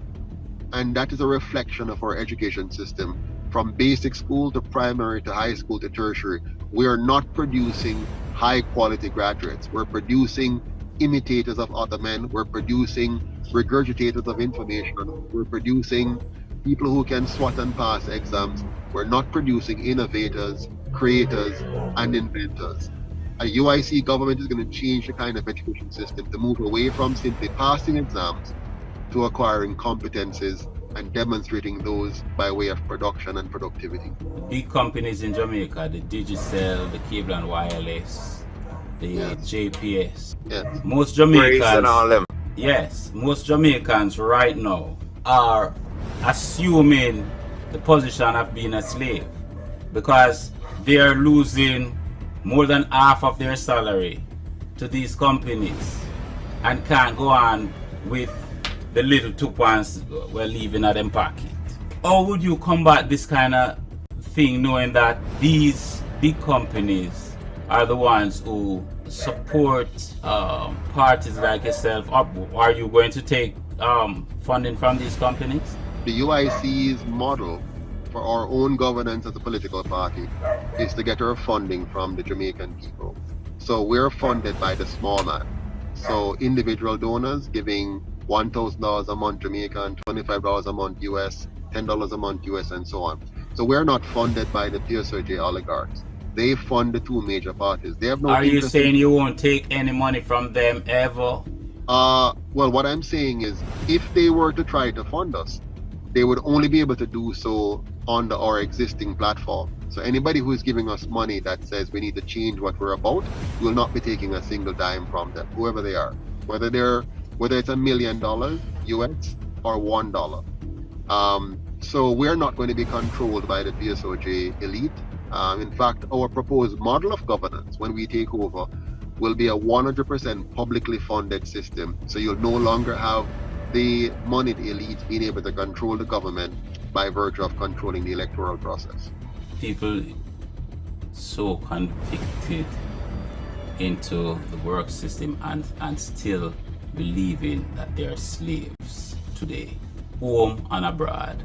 C: and that is a reflection of our education system. From basic school to primary to high school to tertiary, we are not producing high quality graduates. We're producing imitators of other men. We're producing regurgitators of information. We're producing people who can swat and pass exams. We're not producing innovators, creators, and inventors. A UIC government is going to change the kind of education system to move away from simply passing exams to acquiring competences and demonstrating those by way of production and productivity.
E: Big companies in Jamaica, the Digicel, the Cable and Wireless, the JPS.
C: Yes.
E: Most
F: Grace and all
E: Jamaicans,
F: them.
E: yes, most Jamaicans right now are assuming the position of being a slave because they are losing more than half of their salary to these companies and can't go on with the little 2 pounds we're leaving at them pocket. How would you combat this kind of thing, knowing that these big companies are the ones who support parties like yourself? Are you going to take funding from these companies?
C: The UIC's model for our own governance as a political party is to get our funding from the Jamaican people. So we're funded by the small man. So individual donors giving $1,000 a month Jamaican, $25 a month US, $10 a month US, and so on. So we're not funded by the PSOJ oligarchs. They fund the two major parties. They have no.
E: Are you saying you won't take any money from them ever?
C: Well, what I'm saying is, if they were to try to fund us, they would only be able to do so on our existing platform. So anybody who is giving us money that says we need to change what we're about, we will not be taking a single dime from them, whoever they are, whether it's $1 million US or $1. So we're not going to be controlled by the PSOJ elite. In fact, our proposed model of governance when we take over will be a 100% publicly funded system. So you'll no longer have the moneyed elite being able to control the government by virtue of controlling the electoral process.
E: People so convicted into the work system and still believing that they are slaves today, home and abroad.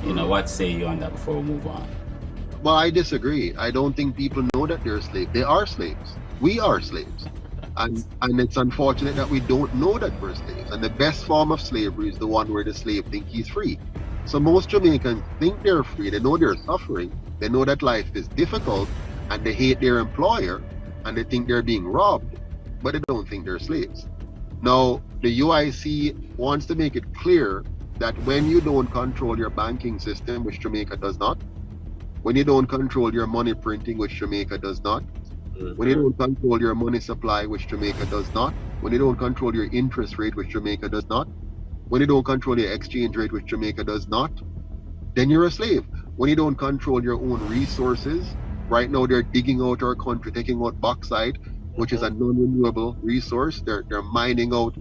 E: You know, what say you on that before we move on?
C: Well, I disagree. I don't think people know that they're slaves. They are slaves. We are slaves. And it's unfortunate that we don't know that we're slaves. And the best form of slavery is the one where the slave thinks he's free. So most Jamaicans think they're free. They know they're suffering. They know that life is difficult, and they hate their employer, and they think they're being robbed, but they don't think they're slaves. Now, the UIC wants to make it clear that when you don't control your banking system, which Jamaica does not, when you don't control your money printing, which Jamaica does not, when you don't control your money supply, which Jamaica does not, when you don't control your interest rate, which Jamaica does not, when you don't control your exchange rate, which Jamaica does not, then you're a slave. When you don't control your own resources, right now they're digging out our country, taking out bauxite, which is a non-renewable resource. They're mining out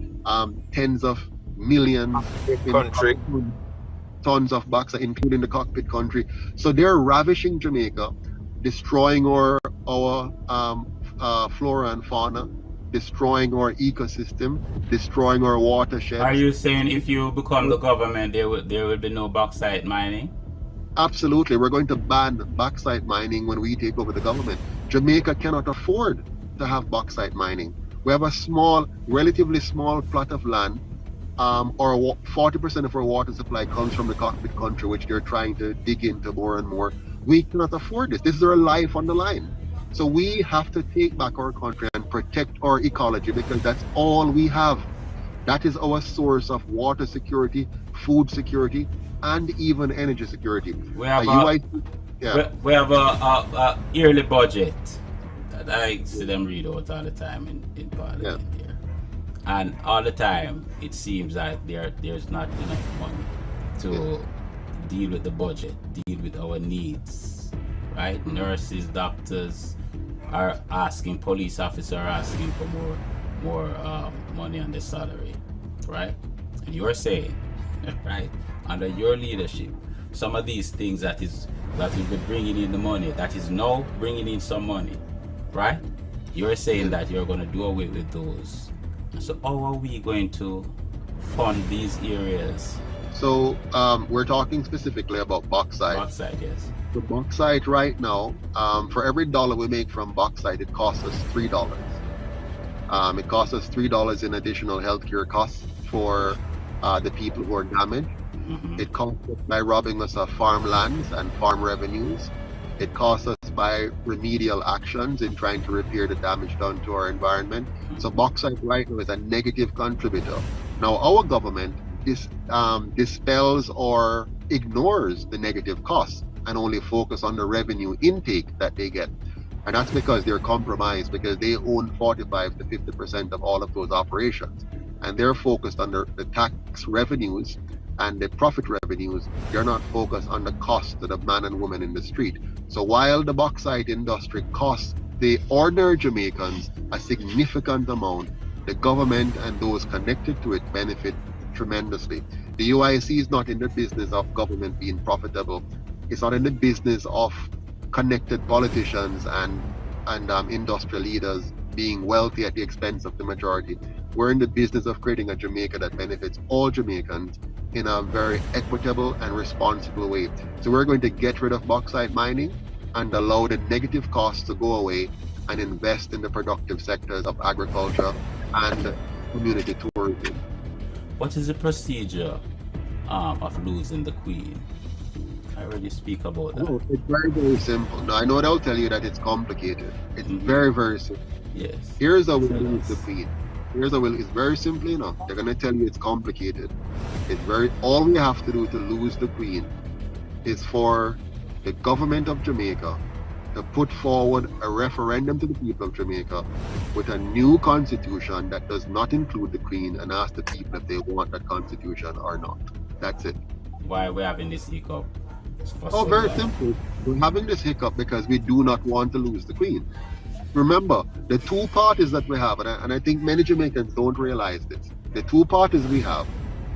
C: tens of millions
F: Country.
C: tons of bauxite, including the cockpit country. So they're ravishing Jamaica, destroying our flora and fauna, destroying our ecosystem, destroying our watershed.
E: Are you saying if you become the government, there will be no bauxite mining?
C: Absolutely. We're going to ban bauxite mining when we take over the government. Jamaica cannot afford to have bauxite mining. We have a small, relatively small plot of land. Or 40% of our water supply comes from the cockpit country, which they're trying to dig into more and more. We cannot afford this. This is our life on the line. So we have to take back our country and protect our ecology, because that's all we have. That is our source of water security, food security, and even energy security.
E: We have we have a yearly budget that I see them read out all the time in Parliament here. And all the time it seems that there's not enough money to deal with the budget, deal with our needs, right? Nurses, doctors are asking, police officers are asking for more money on their salary, right? And you're saying, right, under your leadership, some of these things that is that will be bringing in the money, that is now bringing in some money, right? You're saying that you're going to do away with those. So how are we going to fund these areas?
C: So we're talking specifically about bauxite.
E: Bauxite, yes.
C: The bauxite right now, for every dollar we make from bauxite, it costs us $3. It costs us $3 in additional healthcare costs for the people who are damaged. It costs us by robbing us of farmlands and farm revenues. It costs us by remedial actions in trying to repair the damage done to our environment. So bauxite right now is a negative contributor. Now our government dispels or ignores the negative costs and only focus on the revenue intake that they get. And that's because they're compromised, because they own 45 to 50% of all of those operations. And they're focused on the tax revenues and the profit revenues. They're not focused on the cost to the man and woman in the street. So while the bauxite industry costs the ordinary Jamaicans a significant amount, the government and those connected to it benefit tremendously. The UIC is not in the business of government being profitable. It's not in the business of connected politicians and industrial leaders being wealthy at the expense of the majority. We're in the business of creating a Jamaica that benefits all Jamaicans in a very equitable and responsible way. So we're going to get rid of bauxite mining and allow the negative costs to go away and invest in the productive sectors of agriculture and community tourism.
E: What is the procedure of losing the Queen? I already speak about that.
C: Oh, it's very, very simple. Now, I know they'll tell you that it's complicated. It's very, very simple.
E: Yes.
C: Here's how we lose the Queen. Here's how it's very simple enough. They're going to tell you it's complicated. All we have to do to lose the Queen is for the government of Jamaica to put forward a referendum to the people of Jamaica with a new constitution that does not include the Queen, and ask the people if they want that constitution or not. That's it.
E: Why are we having this hiccup?
C: Very simple. We're having this hiccup because we do not want to lose the Queen. Remember, the two parties that we have, and I think many Jamaicans don't realize this, the two parties we have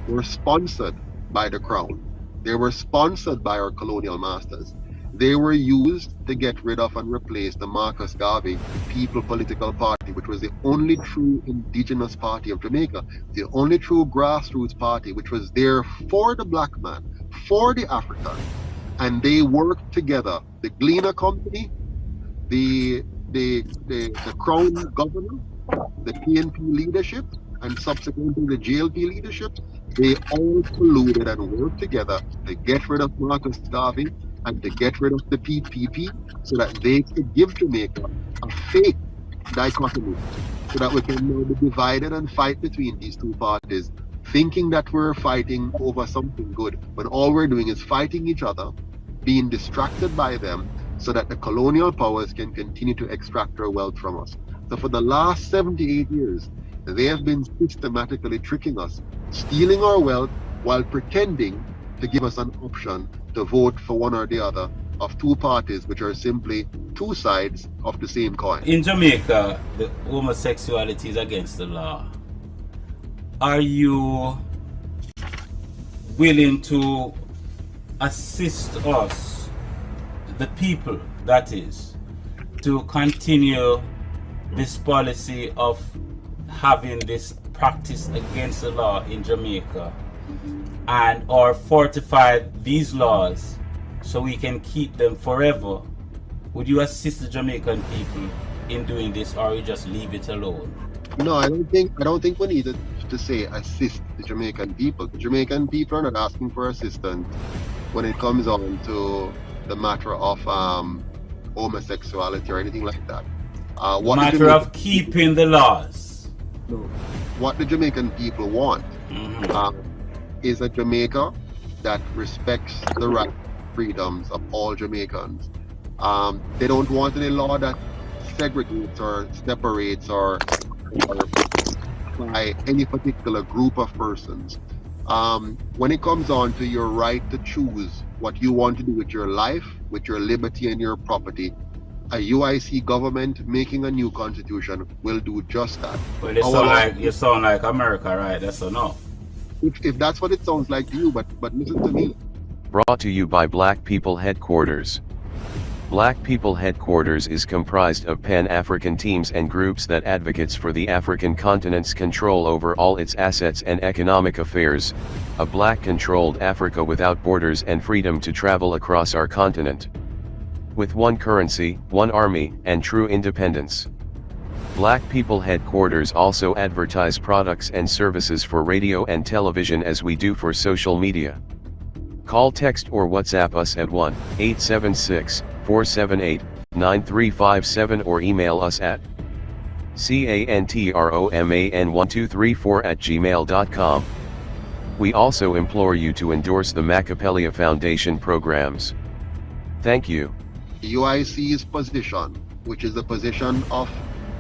C: were sponsored by the Crown. They were sponsored by our colonial masters. They were used to get rid of and replace the Marcus Garvey People Political Party, which was the only true indigenous party of Jamaica, the only true grassroots party which was there for the black man, for the African. And they worked together. The Gleaner Company, the Crown Governor, the PNP leadership, and subsequently the JLP leadership, they all colluded and worked together to get rid of Marcus Garvey and to get rid of the PPP so that they could give Jamaica a fake dichotomy, so that we can now be divided and fight between these two parties, thinking that we're fighting over something good, when all we're doing is fighting each other, being distracted by them, so that the colonial powers can continue to extract their wealth from us. So for the last 78 years, they have been systematically tricking us, stealing our wealth while pretending to give us an option to vote for one or the other of two parties which are simply two sides of the same coin.
E: In Jamaica, the homosexuality is against the law. Are you willing to assist us, the people, that is, to continue this policy of having this practice against the law in Jamaica, and or fortify these laws so we can keep them forever? Would you assist the Jamaican people in doing this, or you just leave it alone?
C: No, I don't think we need to say assist the Jamaican people. The Jamaican people are not asking for assistance when it comes on to the matter of homosexuality or anything like that.
E: Matter of keeping the laws.
C: No, what the Jamaican people want is a Jamaica that respects the rights and freedoms of all Jamaicans. They don't want any law that segregates or separates or by any particular group of persons. When it comes on to your right to choose what you want to do with your life, with your liberty and your property, a UIC government making a new constitution will do just that.
E: Well, you sound like America, right? That's enough.
C: If that's what it sounds like to you, but listen to me.
H: Brought to you by Black People Headquarters. Black People Headquarters is comprised of Pan-African teams and groups that advocates for the African continent's control over all its assets and economic affairs, a black-controlled Africa without borders and freedom to travel across our continent. With one currency, one army, and true independence. Black People Headquarters also advertise products and services for radio and television as we do for social media. Call, text or WhatsApp us at 1-876-478-9357 or email us at cantroman1234@gmail.com. We also implore you to endorse the Machiavellia Foundation programs. Thank you.
C: UIC's position, which is the position of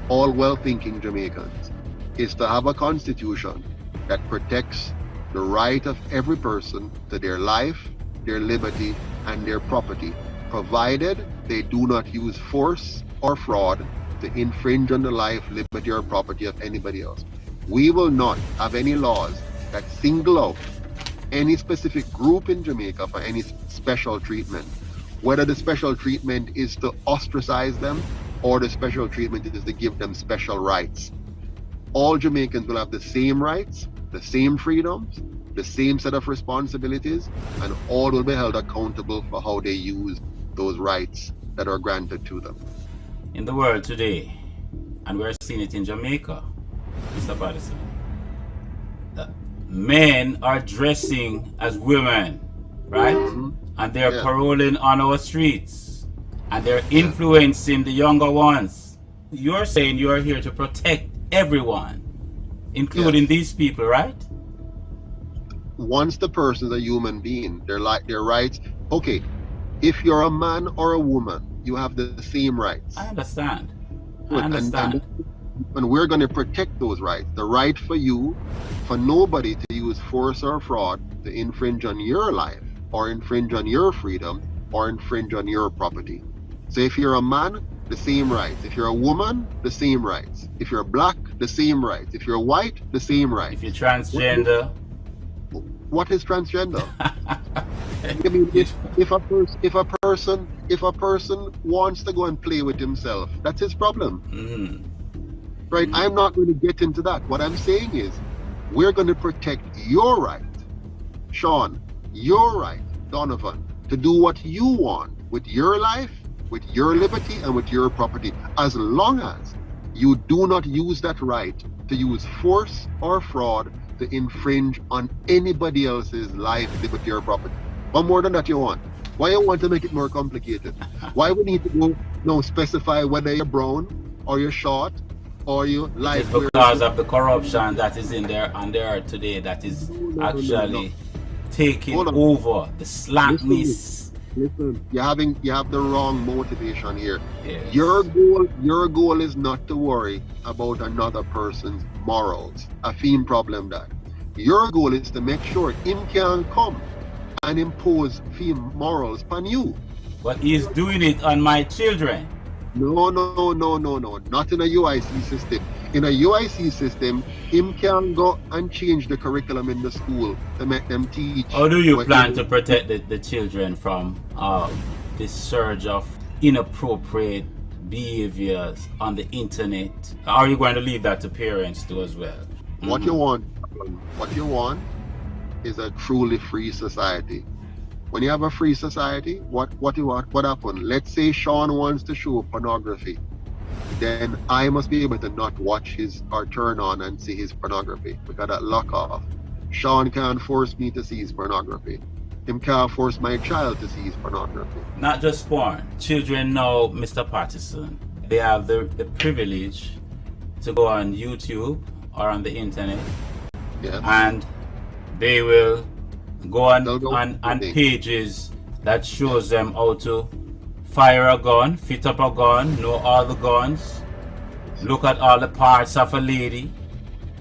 C: all well-thinking Jamaicans, is to have a constitution that protects the right of every person to their life, their liberty, and their property, provided they do not use force or fraud to infringe on the life, liberty, or property of anybody else. We will not have any laws that single out any specific group in Jamaica for any special treatment, whether the special treatment is to ostracize them or the special treatment is to give them special rights. All Jamaicans will have the same rights, the same freedoms, the same set of responsibilities, and all will be held accountable for how they use those rights that are granted to them.
E: In the world today, and we're seeing it in Jamaica, Mr. Pattterson, men are dressing as women, right? And they're paroling on our streets, and they're influencing the younger ones. You're saying you're here to protect everyone, including these people, right?
C: Once the person is a human being, their rights. Okay, if you're a man or a woman, you have the same rights.
E: I understand.
C: And we're going to protect those rights. The right for you, for nobody to use force or fraud to infringe on your life, or infringe on your freedom, or infringe on your property. So if you're a man, the same rights. If you're a woman, the same rights. If you're black, the same rights. If you're white, the same rights.
E: If you're transgender.
C: What is transgender? I mean, if a person wants to go and play with himself, that's his problem. Right? I'm not going to get into that. What I'm saying is, we're going to protect your right, Sean, your right, Donovan, to do what you want with your life, with your liberty, and with your property, as long as you do not use that right to use force or fraud to infringe on anybody else's life, liberty, or property. What more than that you want? Why you want to make it more complicated? Why we need to go specify whether you're brown or you're short or you light?
E: It's because of the corruption that is in there and there today that is actually taking over the slackness.
C: Listen, you have the wrong motivation here.
E: Yes.
C: Your goal is not to worry about another person's morals. A theme problem that. Your goal is to make sure him can come and impose theme morals upon you.
E: But he's doing it on my children.
C: No, not in a UIC system. In a UIC system, him can go and change the curriculum in the school to make them teach.
E: How do you plan to protect the children from this surge of inappropriate behaviors on the internet? Are you going to leave that to parents too as well?
C: What you want is a truly free society. When you have a free society, what happens? Let's say Sean wants to show pornography. Then I must be able to not watch his or turn on and see his pornography because that lock off. Sean can't force me to see his pornography. Him can't force my child to see his pornography.
E: Not just porn. Children now, Mr. Pattterson, they have the privilege to go on YouTube or on the internet, and they will go on pages that shows them how to fire a gun, fit up a gun, know all the guns, look at all the parts of a lady,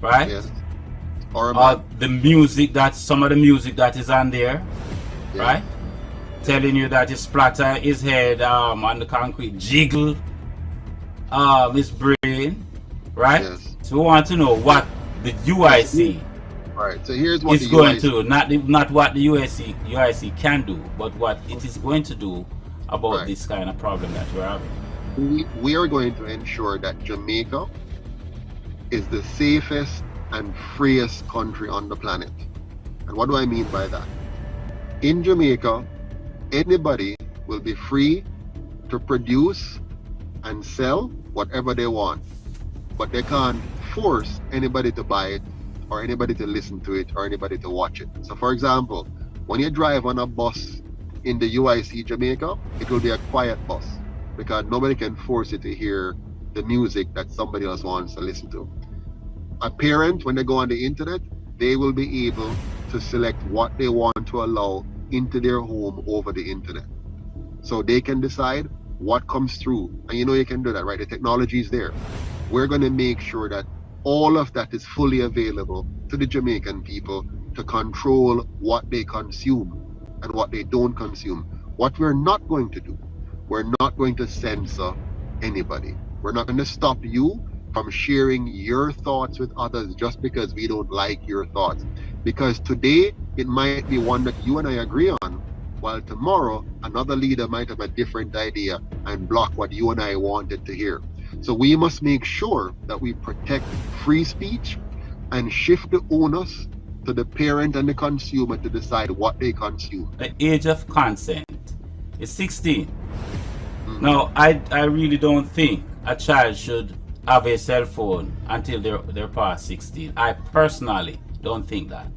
E: right?
C: Yes. Or
E: the music, some of the music that is on there, right? Telling you that he splatter his head on the concrete, jiggle his brain, right?
C: Yes.
E: So we want to know what the UIC
C: Right. So here's what
E: it's
C: the
E: going
C: UIC
E: to not what the UIC can do, but what it is going to do about
C: Right.
E: this kind of problem that you're having.
C: we are going to ensure that Jamaica is the safest and freest country on the planet. And what do I mean by that? In Jamaica, anybody will be free to produce and sell whatever they want, but they can't force anybody to buy it or anybody to listen to it or anybody to watch it. So for example, when you drive on a bus in the UIC Jamaica, it will be a quiet bus because nobody can force you to hear the music that somebody else wants to listen to. A parent, when they go on the internet, they will be able to select what they want to allow into their home over the internet. So they can decide what comes through. And you know you can do that, right? The technology is there. We're going to make sure that all of that is fully available to the Jamaican people to control what they consume and what they don't consume. What we're not going to do, we're not going to censor anybody. We're not going to stop you from sharing your thoughts with others just because we don't like your thoughts. Because today it might be one that you and I agree on, while tomorrow another leader might have a different idea and block what you and I wanted to hear. So we must make sure that we protect free speech and shift the onus to the parent and the consumer to decide what they consume.
E: The age of consent is 16. Now, I really don't think a child should have a cell phone until they're past 16. I personally don't think that.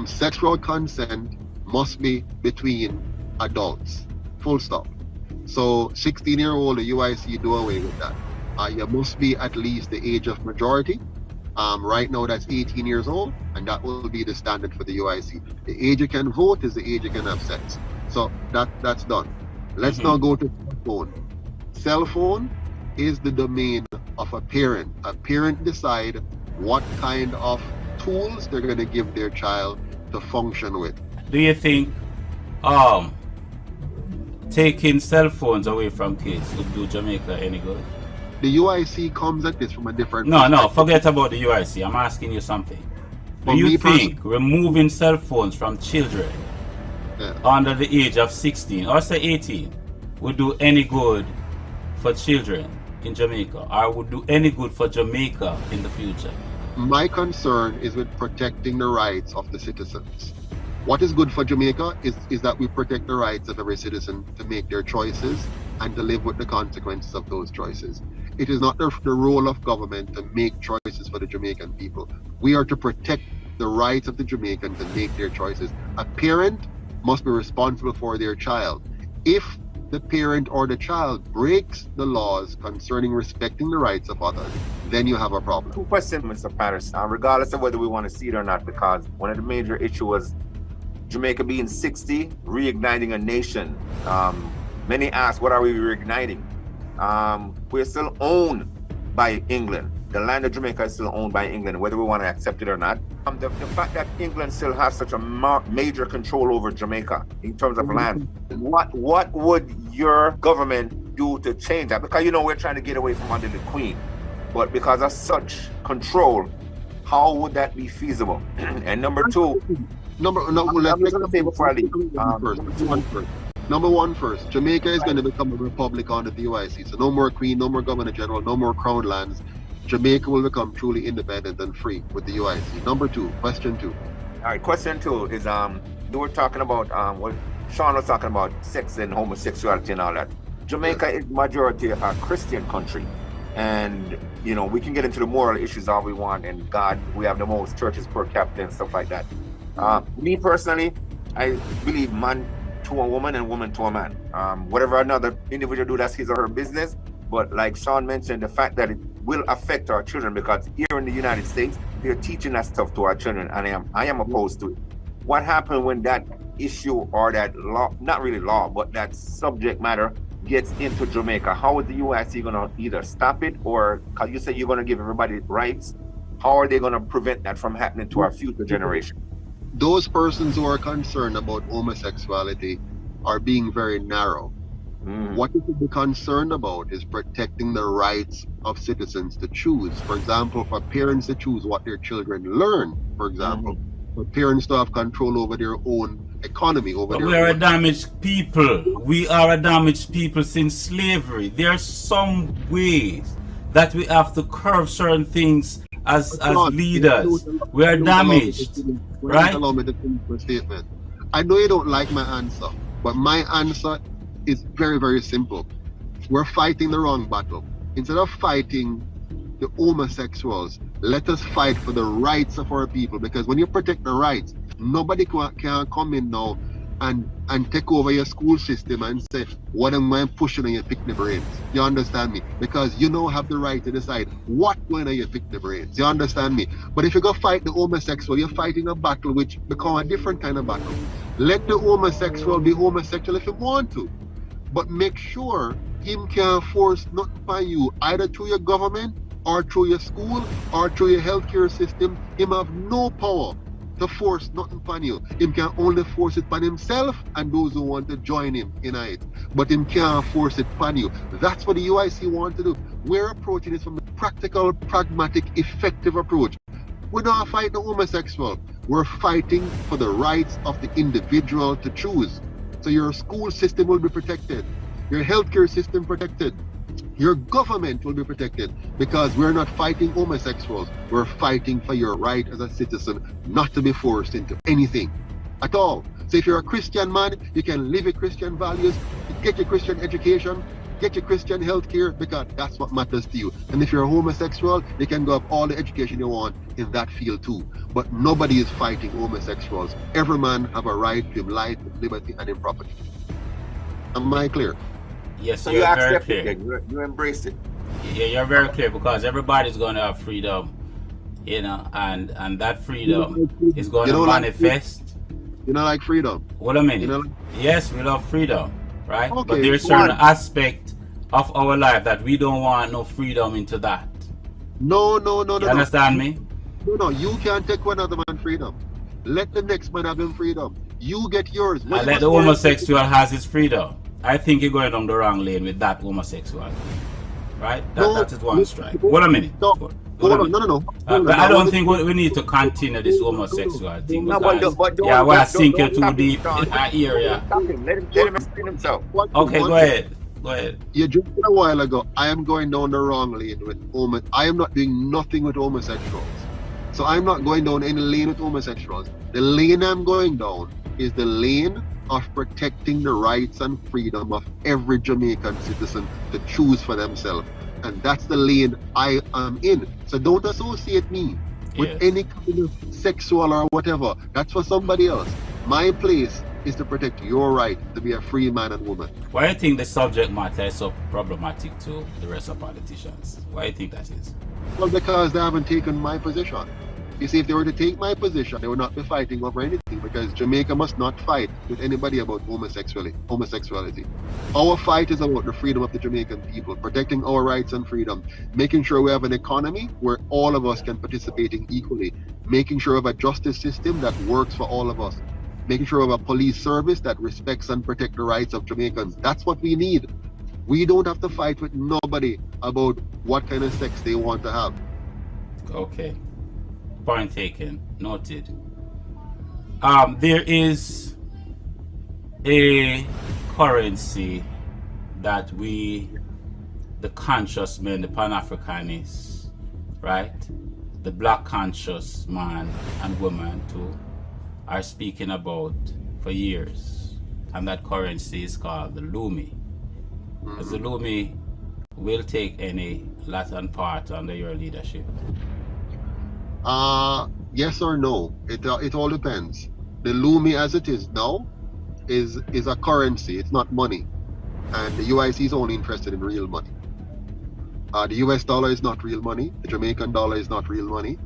C: Sexual consent must be between adults, full stop. So 16-year-old, the UIC do away with that. You must be at least the age of majority. Right now that's 18 years old, and that will be the standard for the UIC. The age you can vote is the age you can have sex. So that's done. Let's now go to cell phone. Cell phone is the domain of a parent. A parent decide what kind of tools they're going to give their child to function with.
E: Do you think taking cell phones away from kids would do Jamaica any good?
C: The UIC comes at this from a different
E: No, forget about the UIC. I'm asking you something. Do you think removing cell phones from children under the age of 16 or say 18 would do any good for children in Jamaica, or would do any good for Jamaica in the future?
C: My concern is with protecting the rights of the citizens. What is good for Jamaica is that we protect the rights of every citizen to make their choices and to live with the consequences of those choices. It is not the role of government to make choices for the Jamaican people. We are to protect the rights of the Jamaican to make their choices. A parent must be responsible for their child. If the parent or the child breaks the laws concerning respecting the rights of others, then you have a problem.
F: Two questions, Mr. Pattterson, regardless of whether we want to see it or not, because one of the major issues was Jamaica being 60, reigniting a nation. Many ask, what are we reigniting? We're still owned by England. The land of Jamaica is still owned by England, whether we want to accept it or not. The fact that England still has such a major control over Jamaica in terms of land, what would your government do to change that? Because, you know, we're trying to get away from under the Queen, but because of such control, how would that be feasible? And number two,
C: Number one first, Jamaica is going to become a republic under the UIC. So no more Queen, no more Governor General, no more Crown lands. Jamaica will become truly independent and free with the UIC. Number two, question two.
F: All right, question two is you were talking about what Sean was talking about, sex and homosexuality and all that. Jamaica is majority a Christian country, and you know we can get into the moral issues all we want, and God, we have the most churches per capita and stuff like that. Me personally, I believe man to a woman and woman to a man. Whatever another individual do, that's his or her business. But like Sean mentioned, the fact that it will affect our children, because here in the United States, they're teaching that stuff to our children, and I am opposed to it. What happened when that issue or that law, not really law, but that subject matter gets into Jamaica? How is the UIC going to either stop it, or, because you say you're going to give everybody rights, how are they going to prevent that from happening to our future generation?
C: Those persons who are concerned about homosexuality are being very narrow. What you should be concerned about is protecting the rights of citizens to choose. For example, for parents to choose what their children learn, for example, for parents to have control over their own economy, over
E: But
C: their
E: we are a
C: own.
E: damaged people. We are a damaged people since slavery. There are some ways that we have to curve certain things as leaders. We are damaged, right?
C: Allow me to finish my statement. I know you don't like my answer, but my answer is very, very simple. We're fighting the wrong battle. Instead of fighting the homosexuals, let us fight for the rights of our people, because when you protect the rights, nobody can come in now and take over your school system and say, what am I pushing on your pick the brains? You understand me? Because you now have the right to decide what going on your pick the brains. You understand me? But if you go fight the homosexual, you're fighting a battle which become a different kind of battle. Let the homosexual be homosexual if he want to, but make sure him can't force nothing by you, either through your government or through your school or through your healthcare system. Him have no power to force nothing upon you. Him can only force it upon himself and those who want to join him in it. But him can't force it upon you. That's what the UIC want to do. We're approaching this from the practical, pragmatic, effective approach. We're not fighting the homosexual. We're fighting for the rights of the individual to choose. So your school system will be protected. Your healthcare system protected. Your government will be protected, because we're not fighting homosexuals. We're fighting for your right as a citizen not to be forced into anything at all. So if you're a Christian man, you can live your Christian values, get your Christian education, get your Christian healthcare, because that's what matters to you. And if you're a homosexual, you can go have all the education you want in that field too. But nobody is fighting homosexuals. Every man have a right to life, liberty, and in property. Am I clear?
E: Yes,
F: So
E: you're
F: you
E: very
F: accept
E: clear.
F: it, you embrace it.
E: Yeah, you're very clear, because everybody's going to have freedom, you know, and that freedom is going
C: You
E: to
C: know, like,
E: manifest.
C: You know, like freedom.
E: What a minute.
C: You know,
E: Yes, we love freedom, right?
C: Okay,
E: but there's
C: go
E: certain
C: on.
E: aspect of our life that we don't want no freedom into that.
C: no,
E: You understand me?
C: No, you can't take one other man's freedom. Let the next man have his freedom. You get yours.
E: I let the homosexual has his freedom. I think you're going down the wrong lane with that homosexual, right? That is one strike. What a minute.
C: No,
E: What
C: hold
E: a
C: on,
E: minute.
C: no.
E: But I don't think we need to continue this homosexual thing,
F: No,
E: because
F: don't-
E: yeah, we're
F: don't
E: sinking too
F: stop
E: deep
F: him, Sean.
E: in that area.
F: Stop him. Let him explain himself.
E: Okay, go ahead. Go ahead.
C: You just said a while ago, I am going down the wrong lane with I am not doing nothing with homosexuals. So I'm not going down any lane with homosexuals. The lane I'm going down is the lane of protecting the rights and freedom of every Jamaican citizen to choose for themselves. And that's the lane I am in. So don't associate me with
E: Yes.
C: any kind of sexual or whatever. That's for somebody else. My place is to protect your right to be a free man and woman.
E: Why do you think the subject matter is so problematic to the rest of politicians? Why do you think that is?
C: Well, because they haven't taken my position. You see, if they were to take my position, they would not be fighting over anything, because Jamaica must not fight with anybody about homosexuality. Our fight is about the freedom of the Jamaican people, protecting our rights and freedom, making sure we have an economy where all of us can participate in equally, making sure we have a justice system that works for all of us, making sure we have a police service that respects and protects the rights of Jamaicans. That's what we need. We don't have to fight with nobody about what kind of sex they want to have.
E: Okay. Point taken. Noted. There is a currency that we, the conscious men, the Pan-Africanists, right? The black conscious man and woman too, are speaking about for years. And that currency is called the Lumi. As the Lumi will take any Latin part under your leadership.
C: Yes or no. It all depends. The Lumi as it is now is a currency. It's not money, and the UIC is only interested in real money. The US dollar is not real money. The Jamaican dollar is not real money.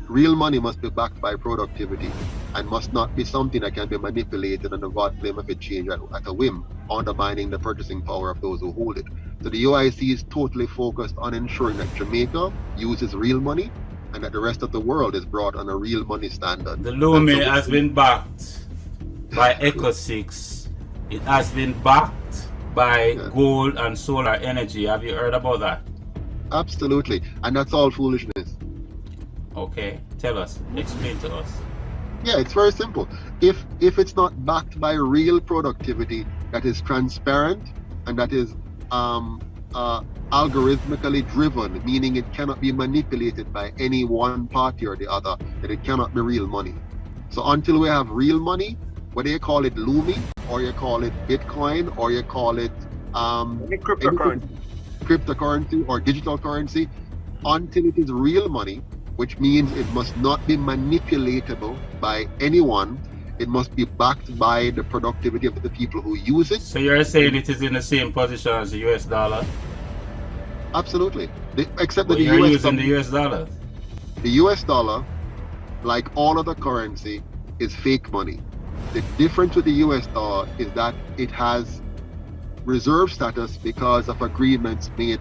C: Real money must be backed by productivity and must not be something that can be manipulated and the whim of a change at a whim, undermining the purchasing power of those who hold it. So the UIC is totally focused on ensuring that Jamaica uses real money and that the rest of the world is brought on a real money standard.
E: The Lumi has been backed by Eco 6. It has been backed by gold and solar energy. Have you heard about that?
C: Absolutely. And that's all foolishness.
E: Okay, tell us, explain to us.
C: Yeah, it's very simple. If it's not backed by real productivity that is transparent and that is algorithmically driven, meaning it cannot be manipulated by any one party or the other, that it cannot be real money. So until we have real money, whether you call it Lumi or you call it Bitcoin or you call it cryptocurrency or digital currency, until it is real money, which means it must not be manipulatable by anyone, it must be backed by the productivity of the people who use it.
E: So you're saying it is in the same position as the US dollar?
C: Absolutely. Except that
E: the
C: US
E: using the US dollar.
C: The US dollar, like all other currency, is fake money. The difference with the US dollar is that it has reserve status because of agreements made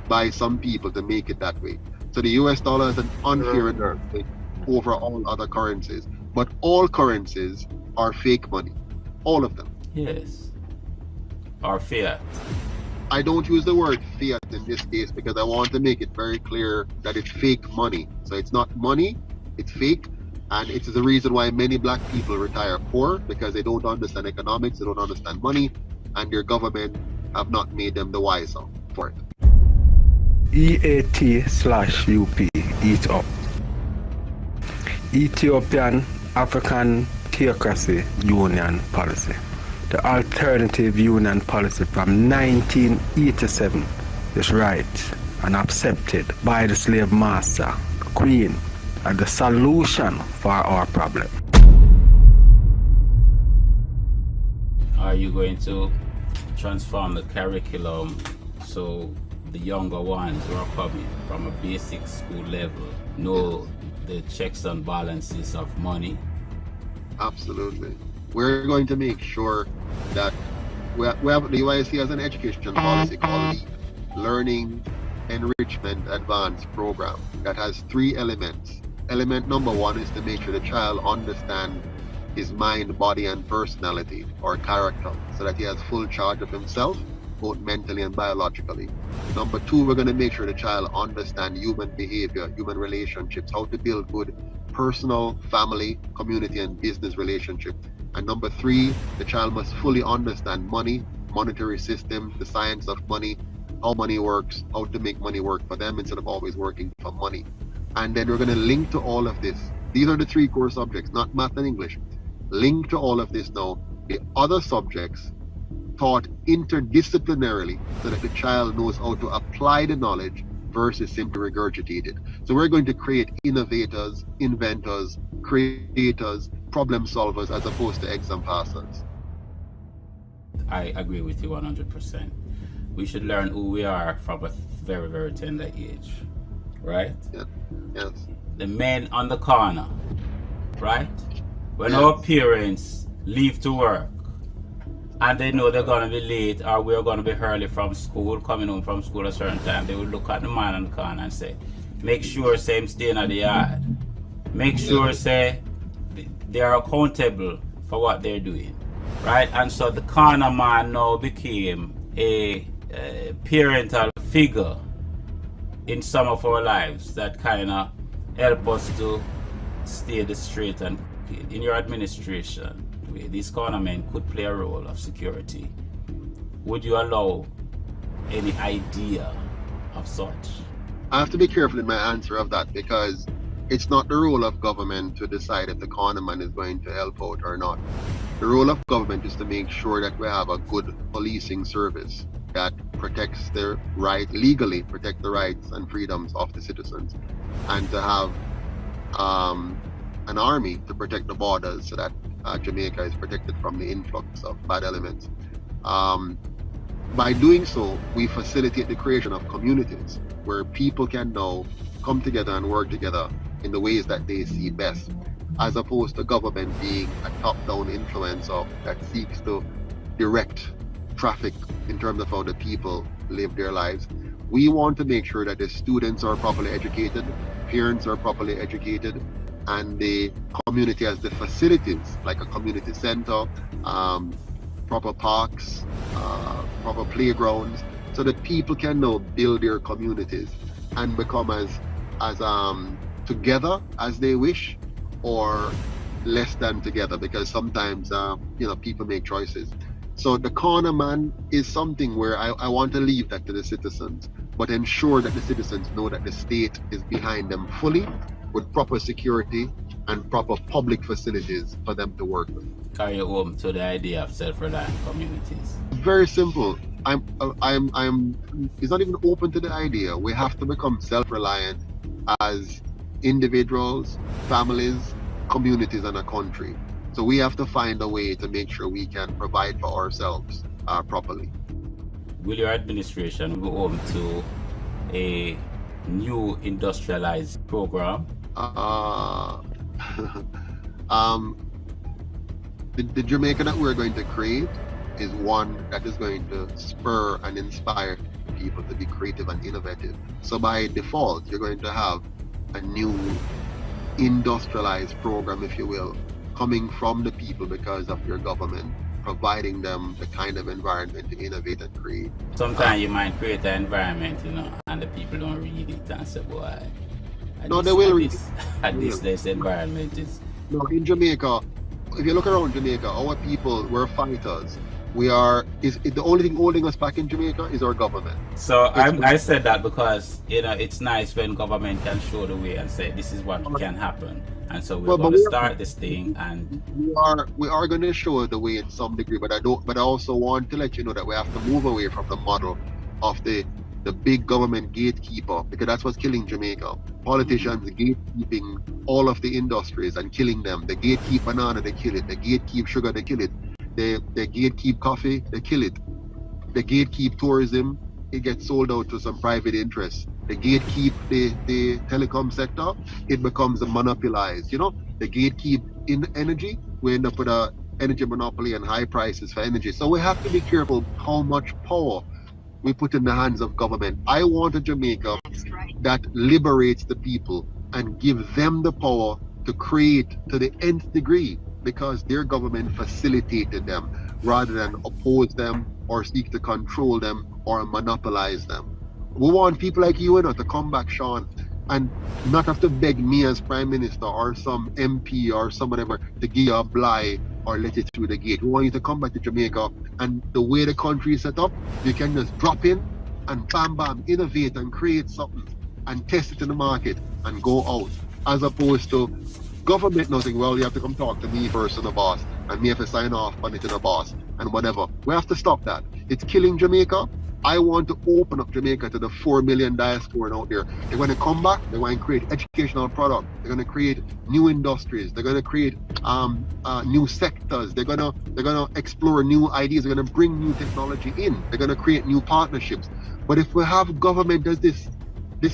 C: by some people to make it that way. So the US dollar is an unfair advantage over all other currencies. But all currencies are fake money. All of them.
E: Yes. Or fiat.
C: I don't use the word fiat in this case because I want to make it very clear that it's fake money. So it's not money, it's fake. And it is the reason why many black people retire poor, because they don't understand economics, they don't understand money, and their government have not made them the wiser for it.
G: EAT/UP, eat up. Ethiopian African Theocracy Union Policy. The alternative union policy from 1987 is right and accepted by the slave master, Queen, as the solution for our problem.
E: Are you going to transform the curriculum so the younger ones who are coming from a basic school level know the checks and balances of money?
C: Absolutely. We're going to make sure that we have the UIC has an education policy called the Learning Enrichment Advanced Program that has 3 elements. Element number 1 is to make sure the child understands his mind, body, and personality or character so that he has full charge of himself, both mentally and biologically. Number 2, we're going to make sure the child understands human behavior, human relationships, how to build good personal, family, community, and business relationships. And number 3, the child must fully understand money, monetary system, the science of money, how money works, how to make money work for them instead of always working for money. And then we're going to link to all of this. These are the 3 core subjects, not math and English. Link to all of this now. The other subjects taught interdisciplinarily so that the child knows how to apply the knowledge versus simply regurgitate it. So we're going to create innovators, inventors, creators, problem solvers as opposed to exam passers.
E: I agree with you 100%. We should learn who we are from a very, very tender age, right?
C: Yeah. Yes.
E: The men on the corner, right? When
C: Yes.
E: our parents leave to work and they know they're going to be late or we're going to be early from school, coming home from school at a certain time, they will look at the man on the corner and say, make sure say him staying at the yard. Make sure say they are accountable for what they're doing, right? And so the corner man now became a parental figure in some of our lives that kind of help us to stay the straight. And in your administration, these corner men could play a role of security. Would you allow any idea of such?
C: I have to be careful in my answer of that because it's not the role of government to decide if the cornerman is going to help out or not. The role of government is to make sure that we have a good policing service that protects their right, legally protect the rights and freedoms of the citizens, and to have an army to protect the borders so that Jamaica is protected from the influx of bad elements. By doing so, we facilitate the creation of communities where people can now come together and work together in the ways that they see best, as opposed to government being a top-down influencer that seeks to direct traffic in terms of how the people live their lives. We want to make sure that the students are properly educated, parents are properly educated, and the community has the facilities like a community center, proper parks, proper playgrounds, so that people can now build their communities and become as together as they wish, or less than together, because sometimes people make choices. So the corner man is something where I want to leave that to the citizens, but ensure that the citizens know that the state is behind them fully, with proper security and proper public facilities for them to work with.
E: Carry home to the idea of self-reliant communities.
C: Very simple. It's not even open to the idea. We have to become self-reliant as individuals, families, communities, and a country. So we have to find a way to make sure we can provide for ourselves properly.
E: Will your administration go home to a new industrialized program?
C: The Jamaica that we're going to create is one that is going to spur and inspire people to be creative and innovative. So by default, you're going to have a new industrialized program, if you will, coming from the people because of your government, providing them the kind of environment to innovate and create.
E: Sometimes you might create an environment, and the people don't read it and say, boy,
C: They will read
E: it. This environment is...
C: No, in Jamaica, if you look around Jamaica, our people, we're fighters. The only thing holding us back in Jamaica is our government.
E: So I said that because it's nice when government can show the way and say this is what can happen, and so we're going to start this thing. And
C: we are going to show the way in some degree, but I also want to let you know that we have to move away from the model of the big government gatekeeper, because that's what's killing Jamaica. Politicians gatekeeping all of the industries and killing them. They gatekeep banana, they kill it. They gatekeep sugar, they kill it. They gatekeep coffee, they kill it. They gatekeep tourism, it gets sold out to some private interests. They gatekeep the telecom sector, it becomes monopolized. They gatekeep in energy, we end up with a energy monopoly and high prices for energy. So we have to be careful how much power we put in the hands of government. I want a Jamaica that liberates the people and give them the power to create to the nth degree, because their government facilitated them rather than oppose them or seek to control them or monopolize them. We want people like you to come back, Sean, and not have to beg me as Prime Minister or some MP or some whatever to give you a blight or let you through the gate. We want you to come back to Jamaica, and the way the country is set up, you can just drop in and bam, innovate and create something and test it in the market and go out, as opposed to government nothing. Well, you have to come talk to me first, and the boss, and me have to sign off on it to the boss and whatever. We have to stop that. It's killing Jamaica. I want to open up Jamaica to the 4 million diaspora out there. They're going to come back. They're going to create educational product. They're going to create new industries. They're going to create new sectors. They're going to explore new ideas. They're going to bring new technology in. They're going to create new partnerships. But if we have government as this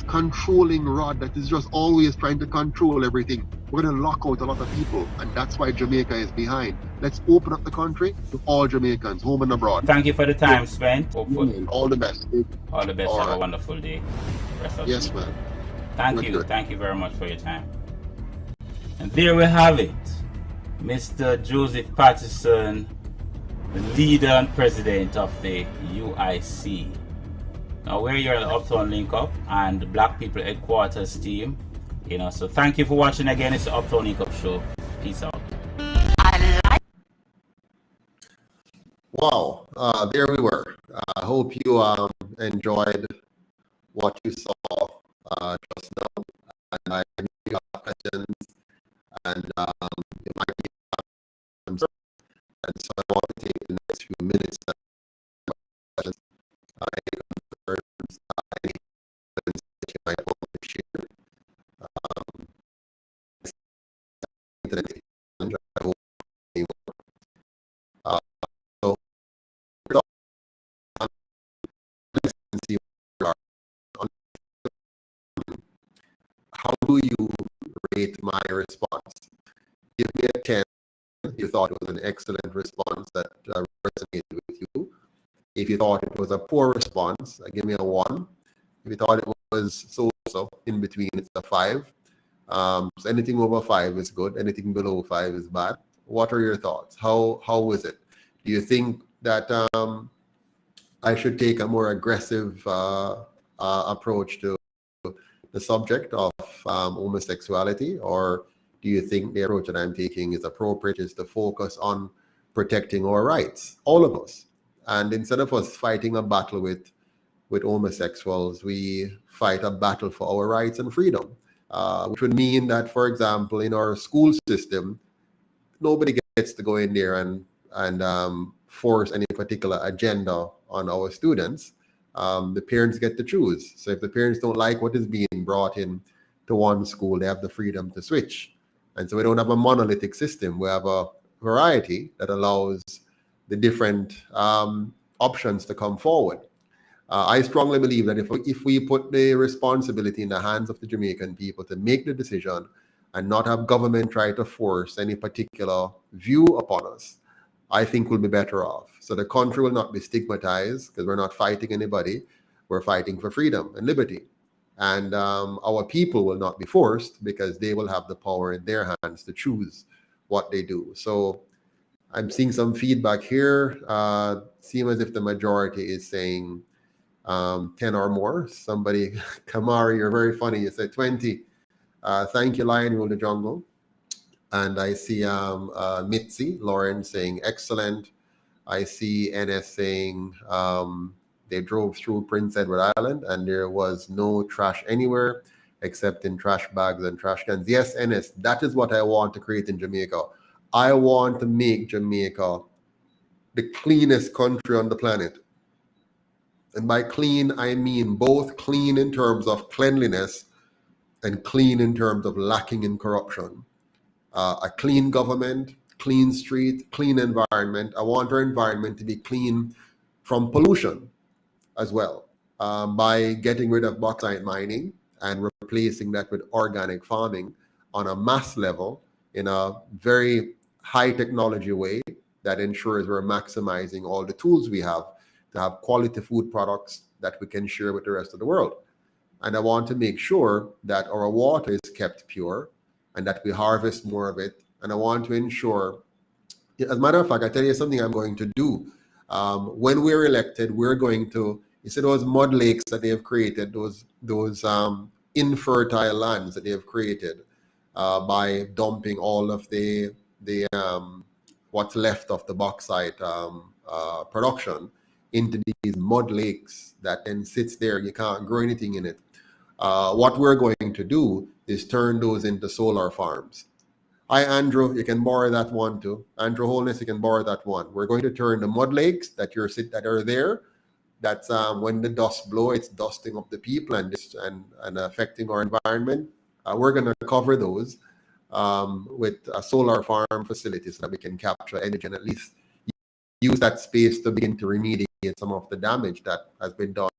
C: controlling rod that is just always trying to control everything, we're going to lock out a lot of people, and that's why Jamaica is behind. Let's open up the country to all Jamaicans, home and abroad.
E: Thank you for the time spent. Hopefully.
C: All the best.
E: All the best.
C: All
E: Have
C: right.
E: a wonderful day.
C: Yes, man.
E: Thank you.
C: Good.
E: Thank you very much for your time. And there we have it. Mr. Joseph Pattterson, the leader and president of the UIC. Now we're here at the Uptown Link Up and the Black People Headquarters team. So thank you for watching again. It's the Uptown Link Up show. Peace out.
C: Wow, there we were. I hope you enjoyed what you saw just now. And I know you have questions, and you might be answers. And so I want to take the next few minutes to questions. Any questions that you might want to share. I hope you so see how do you rate my response? Give me a 10. You thought it was an excellent response that resonated with you. If you thought it was a poor response, give me a 1. If you thought it was so in between, it's a 5. So anything over 5 is good. Anything below 5 is bad. What are your thoughts? How was it? Do you think that I should take a more aggressive approach to the subject of homosexuality, or do you think the approach that I'm taking is appropriate, is to focus on protecting our rights, all of us? And instead of us fighting a battle with homosexuals, we fight a battle for our rights and freedom, which would mean that, for example, in our school system, nobody gets to go in there and force any particular agenda on our students. The parents get to choose. So if the parents don't like what is being brought in to one school, they have the freedom to switch. And so we don't have a monolithic system. We have a variety that allows the different options to come forward. I strongly believe that if we put the responsibility in the hands of the Jamaican people to make the decision and not have government try to force any particular view upon us, I think we'll be better off. So the country will not be stigmatized because we're not fighting anybody. We're fighting for freedom and liberty. And our people will not be forced because they will have the power in their hands to choose what they do. So I'm seeing some feedback here. Seems as if the majority is saying 10 or more. Somebody, Kamari, you're very funny. You said 20. Thank you, Lion Rule the Jungle. And I see Mitzi, Lauren saying excellent. I see NS saying they drove through Prince Edward Island and there was no trash anywhere except in trash bags and trash cans. Yes, NS, that is what I want to create in Jamaica. I want to make Jamaica the cleanest country on the planet. And by clean, I mean both clean in terms of cleanliness and clean in terms of lacking in corruption. A clean government, clean street, clean environment. I want our environment to be clean from pollution as well, by getting rid of bauxite mining and replacing that with organic farming on a mass level in a very high technology way that ensures we're maximizing all the tools we have to have quality food products that we can share with the rest of the world. And I want to make sure that our water is kept pure and that we harvest more of it. And I want to ensure, as a matter of fact, I tell you something I'm going to do. When we're elected, we're going to, instead of those mud lakes that they have created, those infertile lands that they have created by dumping all of the what's left of the bauxite production into these mud lakes that then sits there, you can't grow anything in it. What we're going to do is turn those into solar farms. Hi, Andrew, you can borrow that one too. Andrew Holness, you can borrow that one. We're going to turn the mud lakes that are there. That's when the dust blow, it's dusting up the people and affecting our environment. We're going to cover those with a solar farm facilities so that we can capture energy and at least use that space to begin to remediate some of the damage that has been done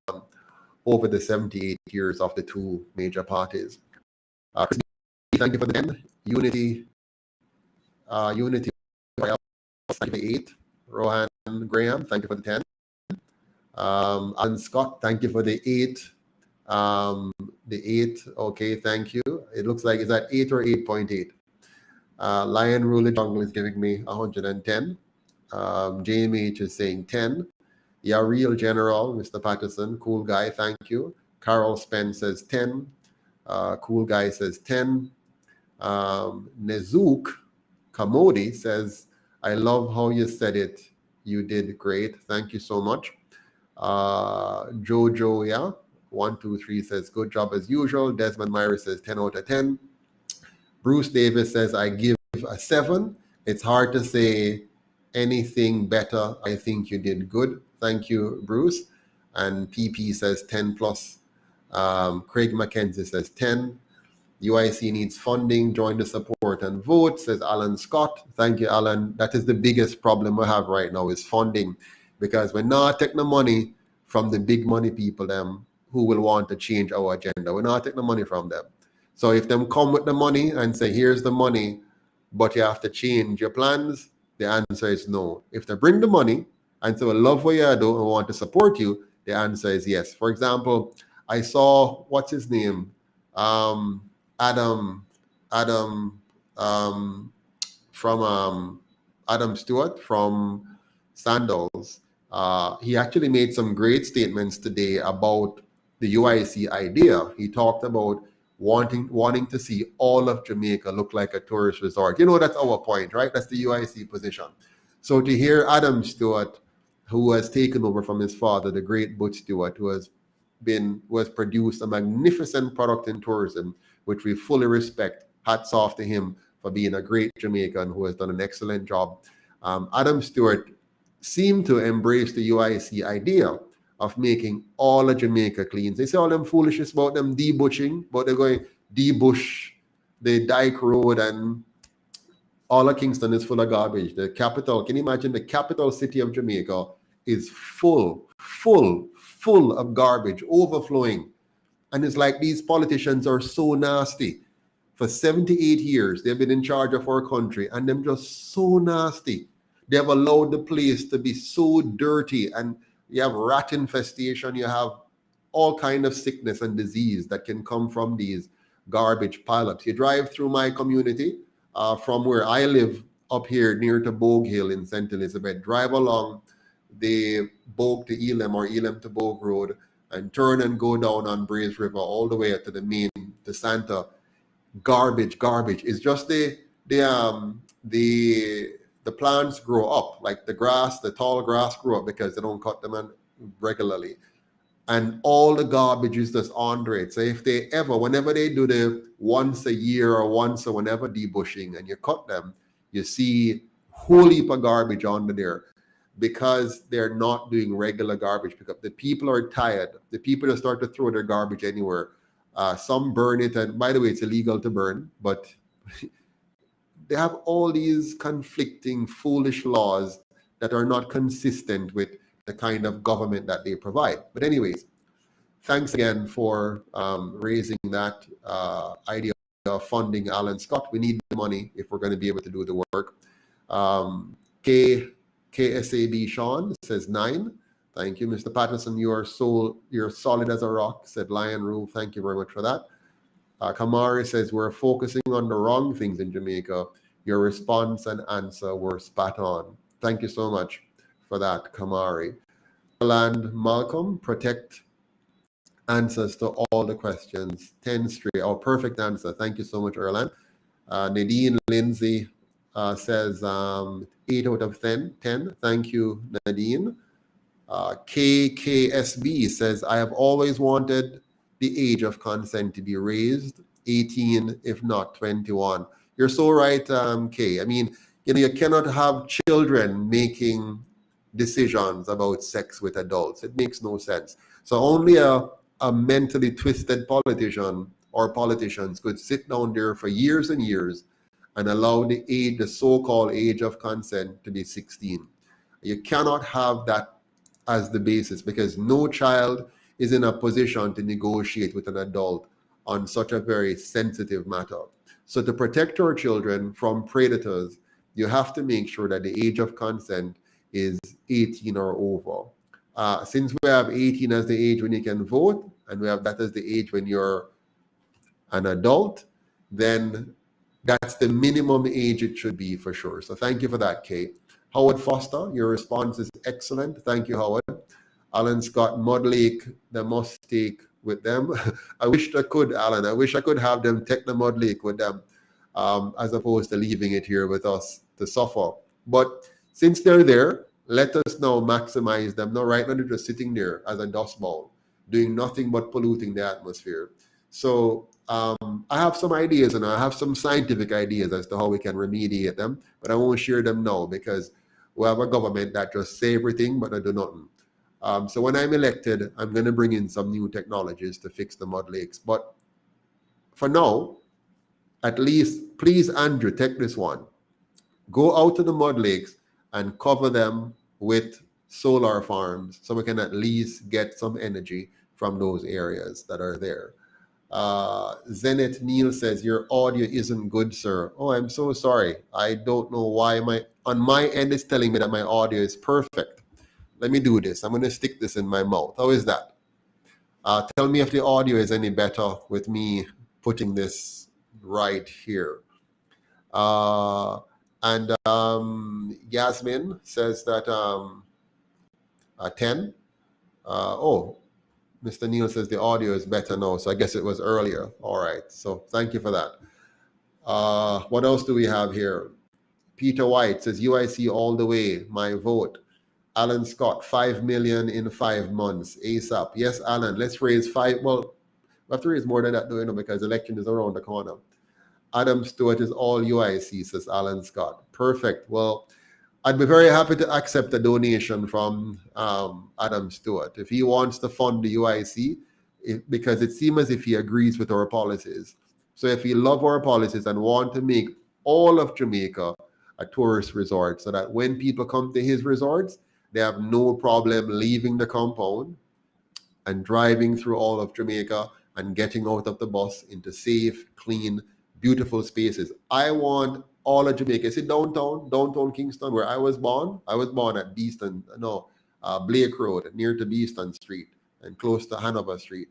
C: over the 78 years of the two major parties. Thank you for the 10. Unity, thank you for the 8. Rohan Graham, thank you for the 10. Alan Scott, thank you for the 8. The 8, okay, thank you. It looks like, is that 8 or 8.8? Lion Ruler Jungle is giving me 110. Jamie H is saying 10. Yeah, real general, Mr. Pattterson, cool guy, thank you. Carol Spence says 10. Cool guy says 10. Nezook Kamodi says, I love how you said it. You did great. Thank you so much. Jojo, yeah, 123 says, good job as usual. Desmond Myra says 10 out of 10. Bruce Davis says, I give a 7. It's hard to say anything better. I think you did good. Thank you, Bruce. And PP says 10 plus. Craig McKenzie says 10. UIC needs funding. Join the support and vote, says Alan Scott. Thank you, Alan. That is the biggest problem we have right now is funding, because we're not taking the money from the big money people, them who will want to change our agenda. We're not taking the money from them. So if them come with the money and say, here's the money, but you have to change your plans, the answer is no. If they bring the money and say, we love what you do and want to support you, the answer is yes. For example, I saw, what's his name? Adam Stewart from Sandals, he actually made some great statements today about the UIC idea. He talked about wanting to see all of Jamaica look like a tourist resort. You know, that's our point, right? That's the UIC position. So to hear Adam Stewart, who has taken over from his father, the great Butch Stewart, who has produced a magnificent product in tourism, which we fully respect. Hats off to him for being a great Jamaican who has done an excellent job. Adam Stewart seemed to embrace the UIC idea of making all of Jamaica clean. They say all them foolishness about them debushing, but they're going debush the Dyke Road, and all of Kingston is full of garbage. The capital, can you imagine, the capital city of Jamaica is full of garbage, overflowing. And it's like these politicians are so nasty. For 78 years, they've been in charge of our country, and they're just so nasty. They have allowed the place to be so dirty, and you have rat infestation, you have all kind of sickness and disease that can come from these garbage pileups. You drive through my community, from where I live up here near to Bogue Hill in St. Elizabeth, drive along the Bogue to Elam or Elam to Bogue Road and turn and go down on Braze River all the way to the main, to Santa. Garbage. It's just the plants grow up, like the tall grass grow up because they don't cut them regularly. And all the garbage is just under it. So if they whenever they do the once a year or once or whenever debushing and you cut them, you see whole heap of garbage under there because they're not doing regular garbage pickup. The people are tired. The people that start to throw their garbage anywhere. Some burn it, and by the way, it's illegal to burn, but they have all these conflicting, foolish laws that are not consistent with the kind of government that they provide. But anyways, thanks again for raising that idea of funding Alan Scott. We need the money if we're going to be able to do the work. KSAB Sean says 9. Thank you, Mr. Pattterson. You're solid as a rock, said Lion Rule. Thank you very much for that. Kamari says, we're focusing on the wrong things in Jamaica. Your response and answer were spot on. Thank you so much for that, Kamari. And Malcolm, protect answers to all the questions. 10 straight. Oh, perfect answer. Thank you so much, Erland. Nadine Lindsay says 8 out of 10. Thank you, Nadine. KKSB says, I have always wanted the age of consent to be raised, 18, if not 21. You're so right, Kay. I mean, you cannot have children making decisions about sex with adults. It makes no sense. So only a mentally twisted politician or politicians could sit down there for years and years and allow the so-called age of consent to be 16. You cannot have that as the basis, because no child is in a position to negotiate with an adult on such a very sensitive matter. So to protect our children from predators, you have to make sure that the age of consent is 18 or over. Since we have 18 as the age when you can vote, and we have that as the age when you're an adult, then that's the minimum age it should be for sure. So thank you for that, Kate. Howard Foster, your response is excellent. Thank you, Howard. Alan Scott, Mud Lake, they must take with them. I wish I could, Alan. I wish I could have them take the Mud Lake with them, as opposed to leaving it here with us to suffer. But since they're there, let us now maximize them. Now, right now, they're just sitting there as a dust bowl, doing nothing but polluting the atmosphere. So I have some ideas, and I have some scientific ideas as to how we can remediate them, but I won't share them now because we have a government that just say everything but they do nothing. So when I'm elected, I'm going to bring in some new technologies to fix the mud lakes. But for now, at least, please, Andrew, take this one. Go out to the mud lakes and cover them with solar farms so we can at least get some energy from those areas that are there. Zenith Neil says, your audio isn't good, sir. Oh, I'm so sorry. I don't know why on my end it's telling me that my audio is perfect. Let me do this. I'm going to stick this in my mouth. How is that? Tell me if the audio is any better with me putting this right here. And Yasmin says that 10. Oh, Mr. Neil says the audio is better now, so I guess it was earlier. All right, so thank you for that. What else do we have here? Peter White says UIC all the way, my vote. Alan Scott, 5 million in 5 months, ASAP. Yes, Alan, let's raise 5. Well, we have to raise more than that, because election is around the corner. Adam Stewart is all UIC, says Alan Scott. Perfect. Well, I'd be very happy to accept a donation from Adam Stewart if he wants to fund the UIC, because it seems as if he agrees with our policies. So if he loves our policies and want to make all of Jamaica a tourist resort, so that when people come to his resorts, they have no problem leaving the compound and driving through all of Jamaica and getting out of the bus into safe, clean, beautiful spaces. I want all of Jamaica. See, downtown Kingston, where I was born at Blake Road, near to Beeston Street and close to Hanover Street.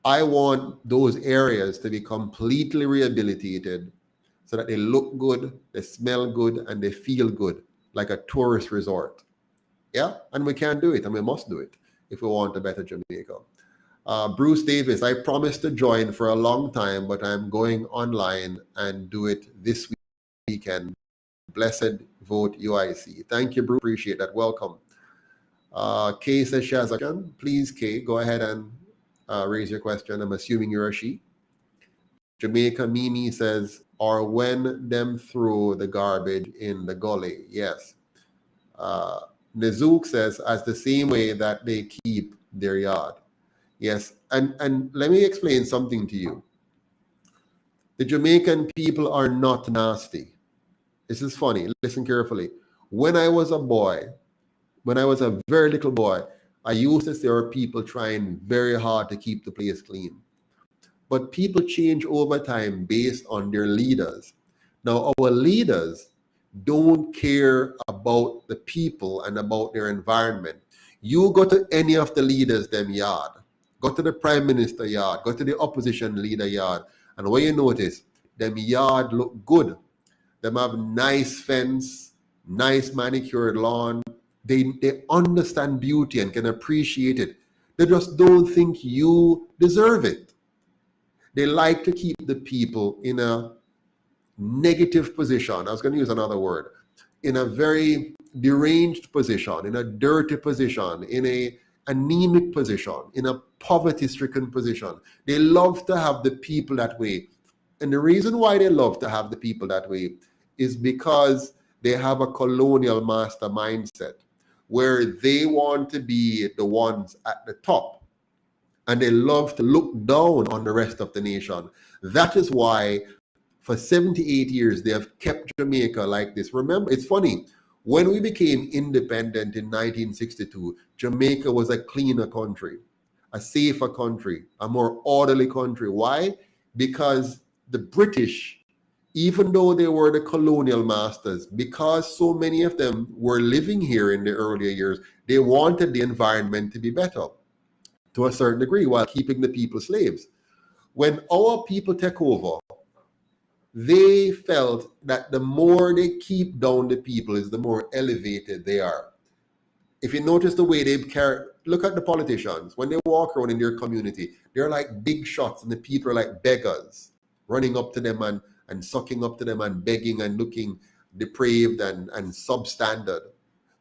C: I want those areas to be completely rehabilitated so that they look good, they smell good, and they feel good, like a tourist resort. Yeah, and we can do it, and we must do it if we want a better Jamaica. Bruce Davis, I promised to join for a long time, but I'm going online and do it this weekend. Blessed vote UIC. Thank you, Bruce. Appreciate that. Welcome. Kay says she has a question. Please, Kay, go ahead and raise your question. I'm assuming you're a she. Jamaica Mimi says, or when them throw the garbage in the gully. Yes. Nizook says, as the same way that they keep their yard. Yes, and let me explain something to you. The Jamaican people are not nasty. This is funny. Listen carefully. When I was a boy, when I was a very little boy, I used to see our people trying very hard to keep the place clean. But people change over time based on their leaders. Now, our leaders don't care about the people and about their environment. You go to any of the leaders' them yard. Go to the prime minister yard, go to the opposition leader yard, and what you notice, them yard look good. Them have nice fence, nice manicured lawn. They understand beauty and can appreciate it. They just don't think you deserve it. They like to keep the people in a negative position. I was going to use another word. In a very deranged position, in a dirty position, in a anemic position, in a poverty-stricken position. They love to have the people that way. And the reason why they love to have the people that way is because they have a colonial master mindset where they want to be the ones at the top. And they love to look down on the rest of the nation. That is why for 78 years, they have kept Jamaica like this. Remember, it's funny. When we became independent in 1962, Jamaica was a cleaner country, a safer country, a more orderly country. Why? Because the British, even though they were the colonial masters, because so many of them were living here in the earlier years, they wanted the environment to be better to a certain degree while keeping the people slaves. When our people take over, they felt that the more they keep down the people is the more elevated they are. If you notice the way they carry, look at the politicians. When they walk around in their community, they're like big shots and the people are like beggars, running up to them and sucking up to them and begging and looking depraved and substandard.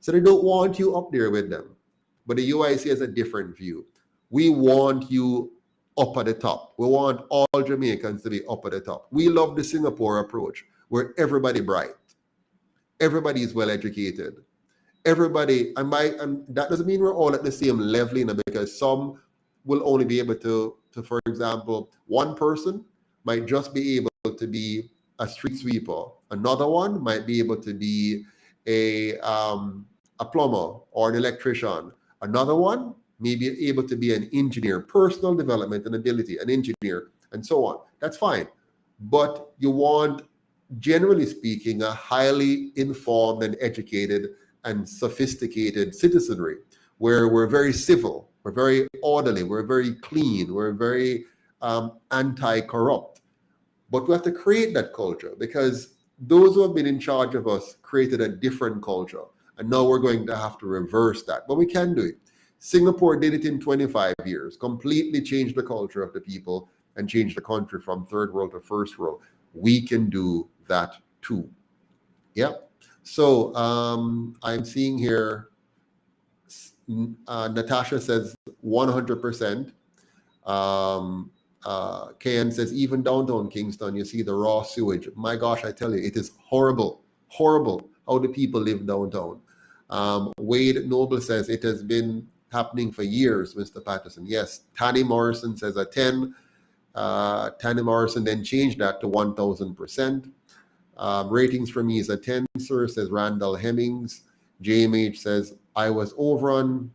C: So they don't want you up there with them. But the UIC has a different view. We want you up at the top. We want all Jamaicans to be up at the top. We love the Singapore approach, where everybody bright, everybody is well educated, everybody, and that doesn't mean we're all at the same level, because some will only be able to, for example, one person might just be able to be a street sweeper. Another one might be able to be a plumber or an electrician. Another one may be able to be an engineer, personal development and ability, an engineer, and so on. That's fine. But you want, generally speaking, a highly informed and educated and sophisticated citizenry, where we're very civil, we're very orderly, we're very clean, we're very anti-corrupt. But we have to create that culture, because those who have been in charge of us created a different culture. And now we're going to have to reverse that. But we can do it. Singapore did it in 25 years, completely changed the culture of the people and changed the country from third world to first world. We can do that too. Yep. So I'm seeing here, Natasha says 100%. Ken says, even downtown Kingston, you see the raw sewage. My gosh, I tell you, it is horrible, horrible how the people live downtown. Wade Noble says, it has been happening for years, Mr. Pattterson. Yes. Tanny Morrison says a 10. Tanny Morrison then changed that to 1,000%. Ratings for me is a 10, sir, says Randall Hemmings. JMH says, I was over on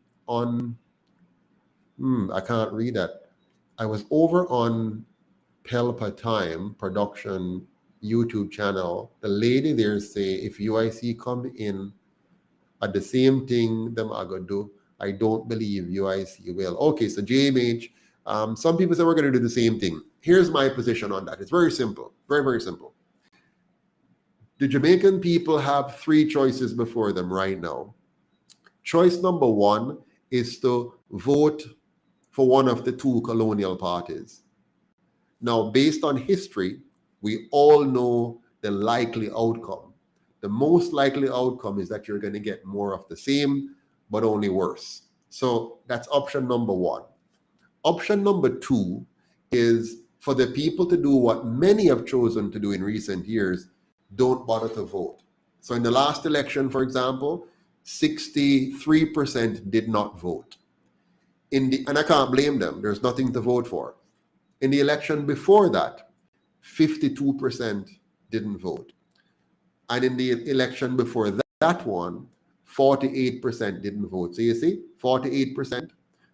C: I can't read that. I was over on Pelpa Time production YouTube channel. The lady there say, if UIC come in at the same thing them I gonna do, I don't believe UIC will. Okay, so JMH, some people say we're going to do the same thing. Here's my position on that. It's very simple, very, very simple. The Jamaican people have three choices before them right now. Choice number one is to vote for one of the two colonial parties. Now, based on history, we all know the likely outcome. The most likely outcome is that you're going to get more of the same, but only worse. So that's option number one. Option number two is for the people to do what many have chosen to do in recent years, don't bother to vote. So in the last election, for example, 63% did not vote. And I can't blame them. There's nothing to vote for. In the election before that, 52% didn't vote. And in the election before that one, 48% didn't vote. So you see, 48%,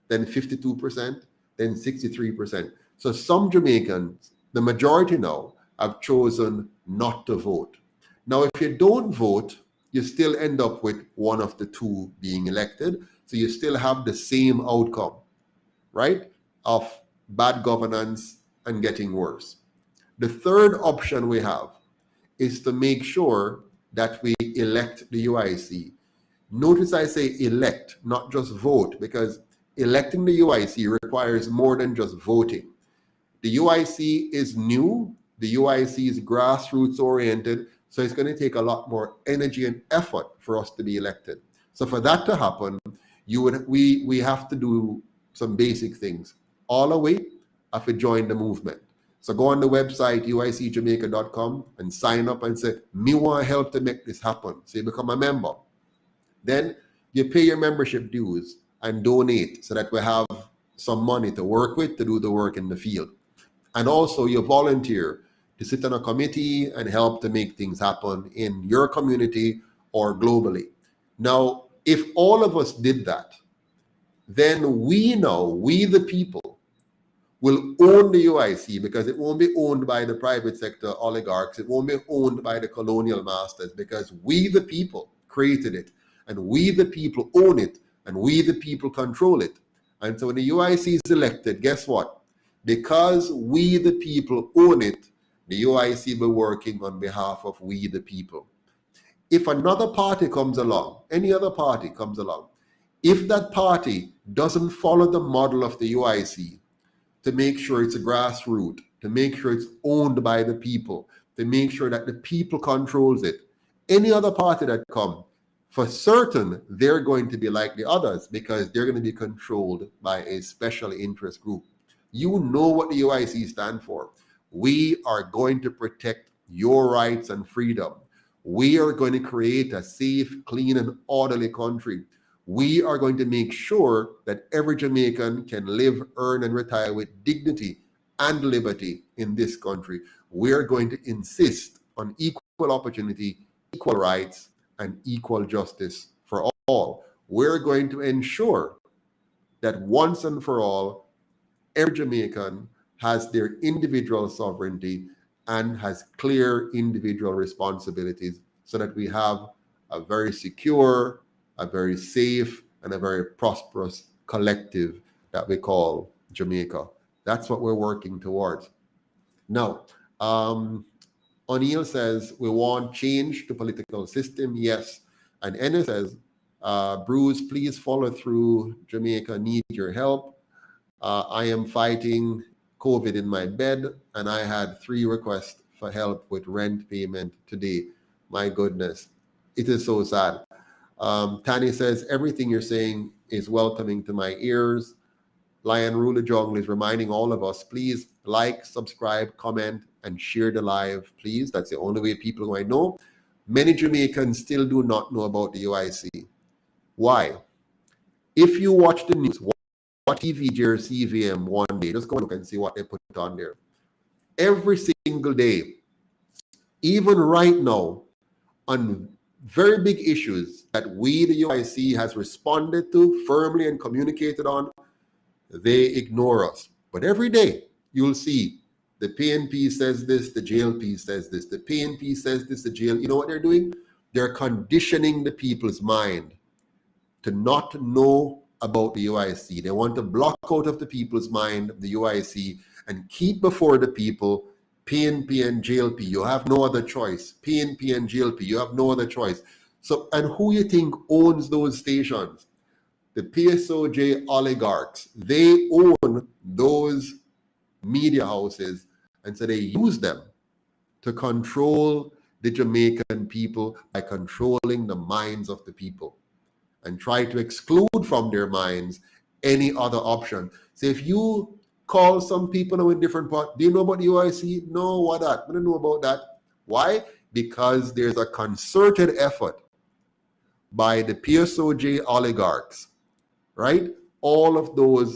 C: then 52%, then 63%. So some Jamaicans, the majority now, have chosen not to vote. Now, if you don't vote, you still end up with one of the two being elected. So you still have the same outcome, right, of bad governance and getting worse. The third option we have is to make sure that we elect the UIC. Notice I say elect, not just vote, because electing the UIC requires more than just voting. The UIC is new. The UIC is grassroots oriented. So it's going to take a lot more energy and effort for us to be elected. So for that to happen, we have to do some basic things. All the way, have to join the movement. So go on the website, uicjamaica.com, and sign up and say, me want help to make this happen. So you become a member. Then you pay your membership dues and donate so that we have some money to work with to do the work in the field. And also you volunteer to sit on a committee and help to make things happen in your community or globally. Now, if all of us did that, then we know, we the people, will own the UIC because it won't be owned by the private sector oligarchs. It won't be owned by the colonial masters because we the people created it and we the people own it and we the people control it. And so when the UIC is elected, guess what? Because we the people own it, the UIC will be working on behalf of we the people. If another party comes along, any other party comes along, if that party doesn't follow the model of the UIC, to make sure it's a grassroots, to make sure it's owned by the people, to make sure that the people controls it. Any other party that comes, for certain, they're going to be like the others because they're going to be controlled by a special interest group. You know what the UIC stands for. We are going to protect your rights and freedom. We are going to create a safe, clean, and orderly country. We are going to make sure that every Jamaican can live, earn, and retire with dignity and liberty in this country. We are going to insist on equal opportunity, equal rights, and equal justice for all. We're going to ensure that once and for all, every Jamaican has their individual sovereignty and has clear individual responsibilities so that we have a very secure, a very safe, and a very prosperous collective that we call Jamaica. That's what we're working towards. Now, O'Neill says, we want change to political system. Yes. And Ennis says, Bruce, please follow through. Jamaica need your help. I am fighting COVID in my bed, and I had 3 requests for help with rent payment today. My goodness, it is so sad. Tani says, everything you're saying is welcoming to my ears. Lion Ruler Jungle is reminding all of us, please like, subscribe, comment, and share the live, please. That's the only way people might know. Many Jamaicans still do not know about the UIC. Why? If you watch the news, watch TVJ or CVM one day, just go look and see what they put on there. Every single day, even right now, on very big issues that we, the UIC, has responded to firmly and communicated on, they ignore us. But every day, you'll see the PNP says this, the JLP says this, the PNP says this, the JL. You know what they're doing? They're conditioning the people's mind to not know about the UIC. They want to block out of the people's mind the UIC and keep before the people PNP and JLP. You have no other choice. PNP and JLP, you have no other choice. So, and who you think owns those stations? The PSOJ oligarchs. They own those media houses, and so they use them to control the Jamaican people by controlling the minds of the people and try to exclude from their minds any other option. So if you call some people in different parts, do you know about the UIC? No, what that? I don't know about that. Why? Because there's a concerted effort by the PSOJ oligarchs, right? All of those,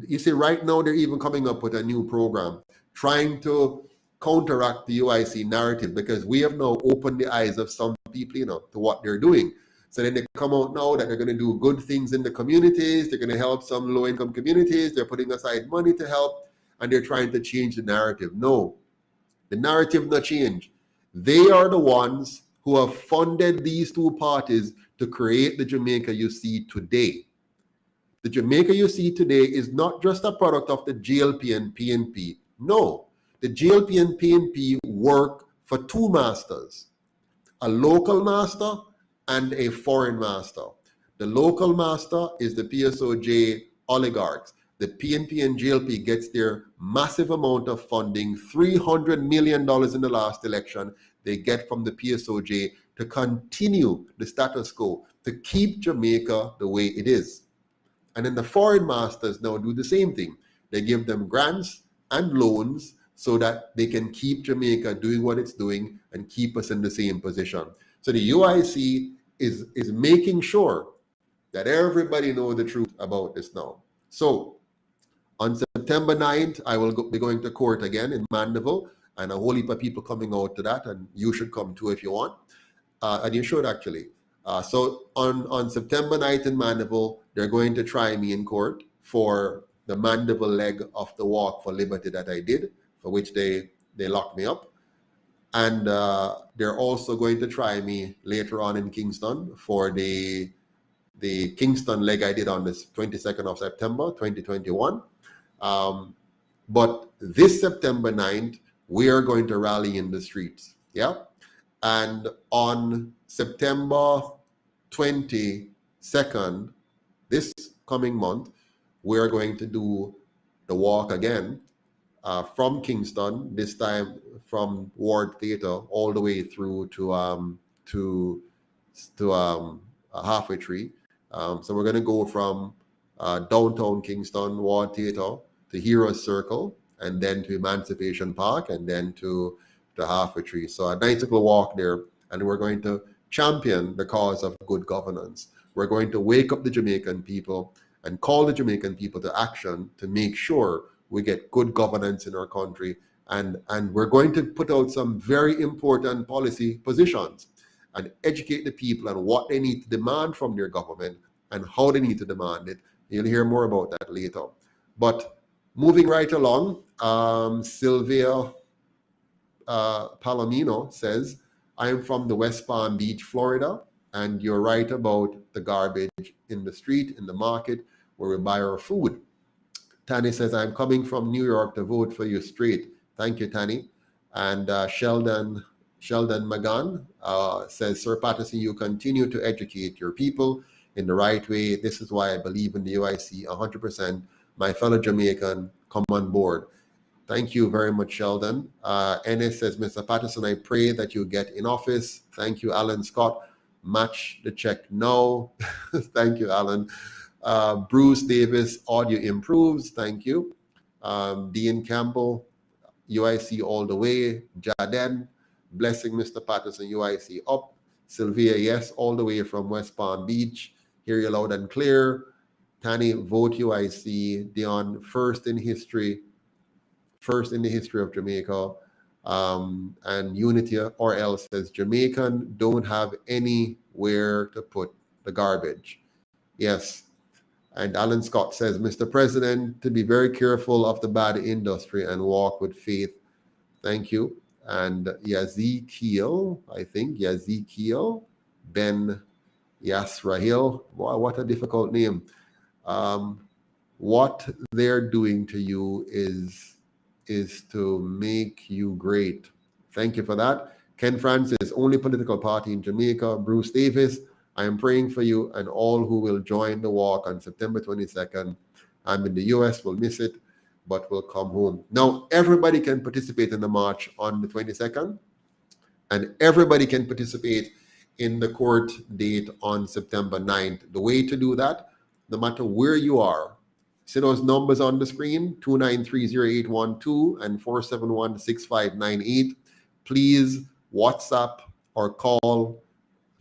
C: you see, right now they're even coming up with a new program trying to counteract the UIC narrative, because we have now opened the eyes of some people, to what they're doing. So then they come out now that they're going to do good things in the communities. They're going to help some low-income communities. They're putting aside money to help, and they're trying to change the narrative. No, the narrative not change. They are the ones who have funded these two parties to create the Jamaica you see today. The Jamaica you see today is not just a product of the JLP and PNP. No, the JLP and PNP work for 2 masters, a local master and a foreign master. The local master is the PSOJ oligarchs. The PNP and JLP gets their massive amount of funding, $300 million in the last election, they get from the PSOJ to continue the status quo, to keep Jamaica the way it is. And then the foreign masters now do the same thing. They give them grants and loans so that they can keep Jamaica doing what it's doing and keep us in the same position. So the UIC is making sure that everybody know the truth about this now. So on September 9th, I will be going to court again in Mandeville, and a whole heap of people coming out to that, and you should come too if you want. And you should actually. So on September 9th in Mandeville, they're going to try me in court for the Mandeville leg of the Walk for Liberty that I did, for which they locked me up. And they're also going to try me later on in Kingston for the Kingston leg I did on the 22nd of September, 2021. But this September 9th, we are going to rally in the streets. Yeah. And on September 22nd, this coming month, we are going to do the walk again from Kingston, this time from Ward Theatre all the way through to Halfway Tree. So we're going to go from downtown Kingston, Ward Theatre, to Heroes Circle, and then to Emancipation Park, and then to the Halfway Tree. So a nice little walk there, and we're going to champion the cause of good governance. We're going to wake up the Jamaican people and call the Jamaican people to action to make sure we get good governance in our country. And we're going to put out some very important policy positions and educate the people on what they need to demand from their government and how they need to demand it. You'll hear more about that later. But moving right along, Sylvia Palomino says, I am from the West Palm Beach, Florida, and you're right about the garbage in the street, in the market, where we buy our food. Tani says, I'm coming from New York to vote for you straight. Thank you, Tani. And Sheldon Magan says, Sir Pattterson, you continue to educate your people in the right way. This is why I believe in the UIC 100%. My fellow Jamaican, come on board. Thank you very much, Sheldon. Ennis says, Mr. Pattterson, I pray that you get in office. Thank you, Alan Scott. Match the check now. Thank you, Alan. Bruce Davis, audio improves. Thank you. Dean Campbell, UIC all the way. Jaden, blessing Mr. Pattterson, UIC up. Sylvia, yes, all the way from West Palm Beach. Hear you loud and clear. Tani, vote UIC. Dion, first in the history of Jamaica. And Unity or else says, Jamaican don't have anywhere to put the garbage. Yes. And Alan Scott says, Mr. President, to be very careful of the bad industry and walk with faith. Thank you. And Yazikiel, I think, Yazikiel Ben Yasrahil. Wow, what a difficult name. What they're doing to you is to make you great. Thank you for that. Ken Francis, only political party in Jamaica. Bruce Davis, I am praying for you and all who will join the walk on September 22nd. I'm in the US, we'll miss it, but we'll come home. Now, everybody can participate in the march on the 22nd, and everybody can participate in the court date on September 9th. The way to do that, no matter where you are, see those numbers on the screen, 2930812 and 4716598. Please WhatsApp or call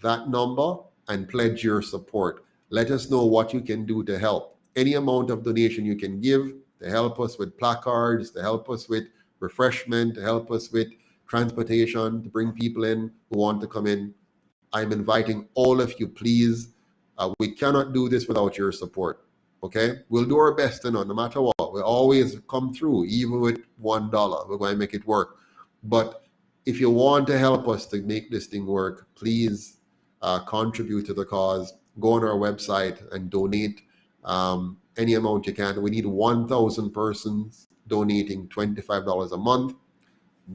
C: that number and pledge your support. Let us know what you can do to help. Any amount of donation you can give to help us with placards, to help us with refreshment, to help us with transportation, to bring people in who want to come in. I'm inviting all of you, please. We cannot do this without your support. Okay, we'll do our best to know, no matter what. We'll always come through, even with $1. We're going to make it work. But if you want to help us to make this thing work, please contribute to the cause. Go on our website and donate any amount you can. We need 1,000 persons donating $25 a month.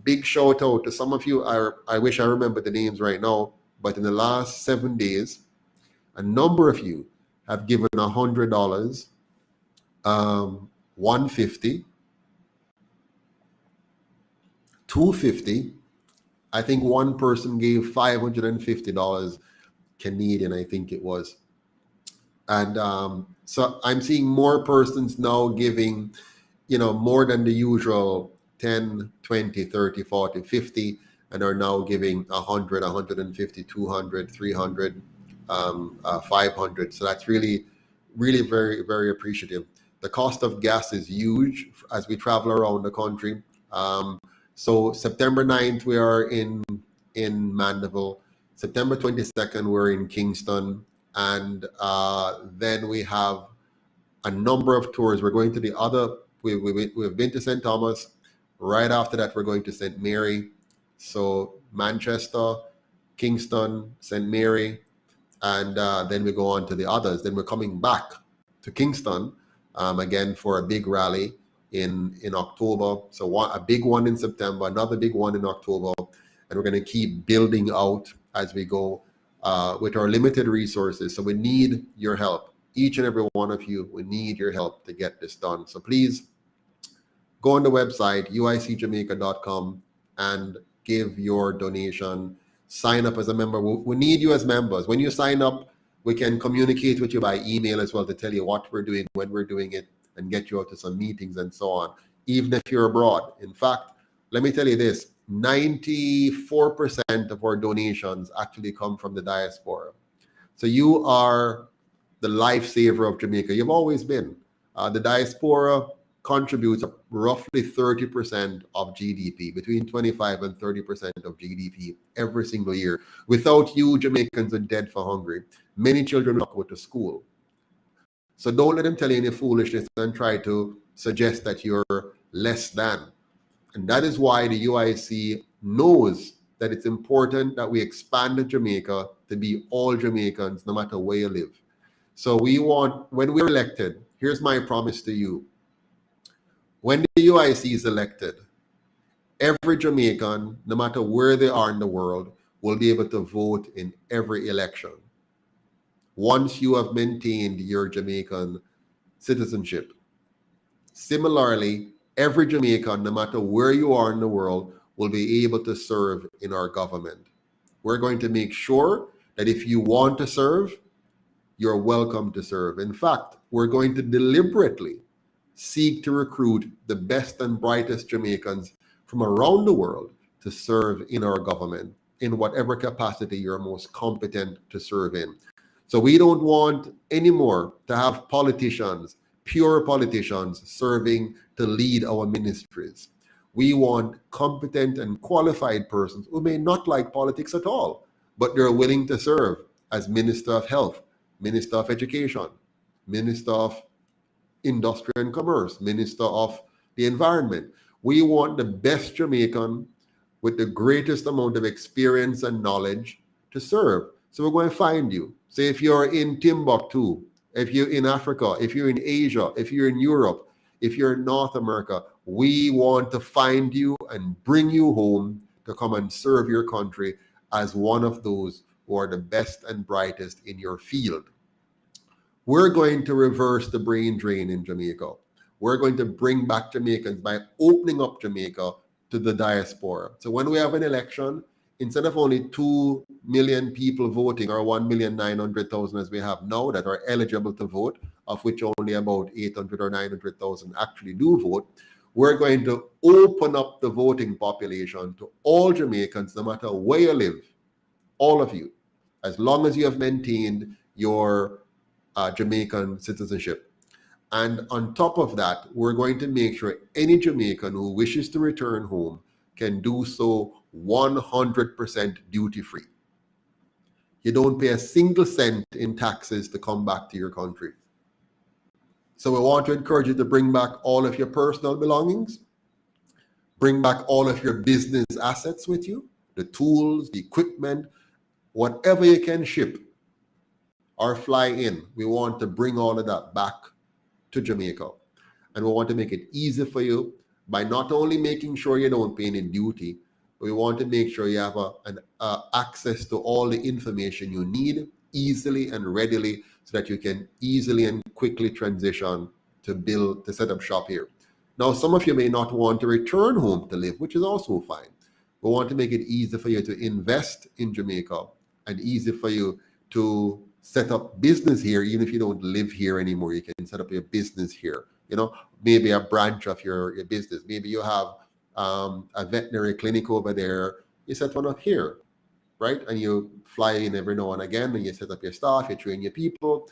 C: Big shout out to some of you. I wish I remember the names right now, but in the last 7 days, a number of you have given $100, $150, $250. I think one person gave $550 Canadian, I think it was. And so I'm seeing more persons now giving, more than the usual 10, 20, 30, 40, 50, and are now giving 100, 150, 200, 300, 500. So that's really, really very, very appreciative. The cost of gas is huge as we travel around the country. So September 9th, we are in Mandeville. September 22nd, we're in Kingston. And then we have a number of tours. We're going to the other, we've been to St. Thomas. Right after that, we're going to St. Mary. So Manchester, Kingston, St. Mary, and then we go on to the others. Then we're coming back to Kingston again for a big rally in October. So a big one in September, another big one in October, and we're going to keep building out as we go with our limited resources. So we need your help. Each and every one of you, we need your help to get this done. So please go on the website, uicjamaica.com, and give your donation. Sign up as a member. We need you as members. When you sign up, we can communicate with you by email as well to tell you what we're doing, when we're doing it, and get you out to some meetings and so on, even if you're abroad. In fact, let me tell you this, 94% of our donations actually come from the diaspora. So you are the lifesaver of Jamaica. You've always been. The diaspora contributes roughly 30% of GDP, between 25 and 30% of GDP every single year. Without you, Jamaicans are dead for hungry. Many children don't go to school. So don't let them tell you any foolishness and try to suggest that you're less than. And that is why the UIC knows that it's important that we expand Jamaica to be all Jamaicans, no matter where you live. So we want, when we're elected, here's my promise to you. When the UIC is elected, Every Jamaican, no matter where they are in the world, will be able to vote in every election once you have maintained your Jamaican citizenship. Similarly, every Jamaican, no matter where you are in the world, will be able to serve in our government. We're going to make sure that if you want to serve, you're welcome to serve. In fact, we're going to deliberately seek to recruit the best and brightest Jamaicans from around the world to serve in our government in whatever capacity you're most competent to serve in. So we don't want anymore to have politicians, pure politicians, serving to lead our ministries. We want competent and qualified persons who may not like politics at all, but they're willing to serve as Minister of Health, Minister of Education, Minister of Industry and Commerce, Minister of the Environment. We want the best Jamaican with the greatest amount of experience and knowledge to serve. So we're going to find you. Say if you're in Timbuktu, if you're in Africa, if you're in Asia, if you're in Europe, if you're in North America, we want to find you and bring you home to come and serve your country as one of those who are the best and brightest in your field. We're going to reverse the brain drain in Jamaica. We're going to bring back Jamaicans by opening up Jamaica to the diaspora. So when we have an election, instead of only 2 million people voting, or 1,900,000 as we have now that are eligible to vote, of which only about 800 or 900,000 actually do vote, we're going to open up the voting population to all Jamaicans, no matter where you live, all of you, as long as you have maintained your Jamaican citizenship. And on top of that, we're going to make sure any Jamaican who wishes to return home can do so 100% duty-free. You don't pay a single cent in taxes to come back to your country. So we want to encourage you to bring back all of your personal belongings, bring back all of your business assets with you, the tools, the equipment, whatever you can ship or fly in. We want to bring all of that back to Jamaica. And we want to make it easy for you by not only making sure you don't pay any duty, but we want to make sure you have access to all the information you need easily and readily, so that you can easily and quickly transition to set up shop here. Now, some of you may not want to return home to live, which is also fine. We want to make it easy for you to invest in Jamaica and easy for you to set up business here. Even if you don't live here anymore, you can set up your business here. You know, maybe a branch of your business. Maybe you have a veterinary clinic over there. You set one up here, right? And you fly in every now and again, and you set up your staff, you train your people,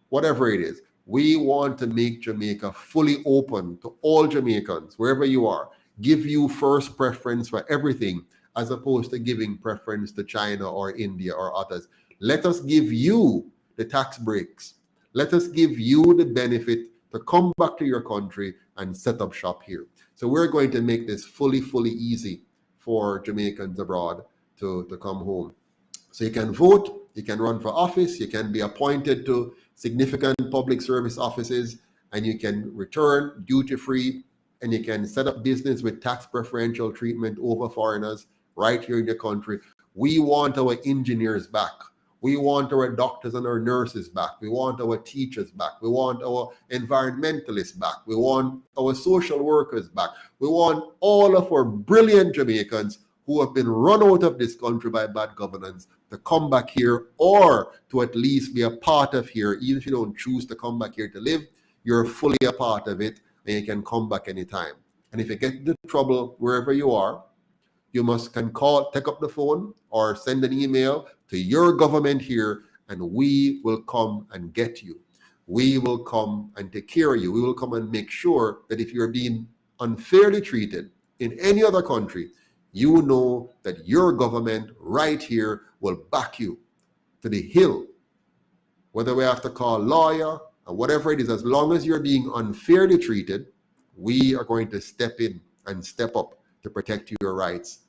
C: whatever it is. We want to make Jamaica fully open to all Jamaicans, wherever you are. Give you first preference for everything, as opposed to giving preference to China or India or others. Let us give you the tax breaks. Let us give you the benefit to come back to your country and set up shop here. So we're going to make this fully easy for Jamaicans abroad to come home. So you can vote, you can run for office, you can be appointed to significant public service offices, and you can return duty-free, and you can set up business with tax preferential treatment over foreigners right here in your country. We want our engineers back. We want our doctors and our nurses back. We want our teachers back. We want our environmentalists back. We want our social workers back. We want all of our brilliant Jamaicans who have been run out of this country by bad governance to come back here, or to at least be a part of here. Even if you don't choose to come back here to live, you're fully a part of it, and you can come back anytime. And if you get into trouble wherever you are, you can call, take up the phone, or send an email to your government here, and we will come and get you. We will come and take care of you. We will come and make sure that if you're being unfairly treated in any other country, you know that your government right here will back you to the hill. Whether we have to call a lawyer or whatever it is, as long as you're being unfairly treated, we are going to step in and step up to protect your rights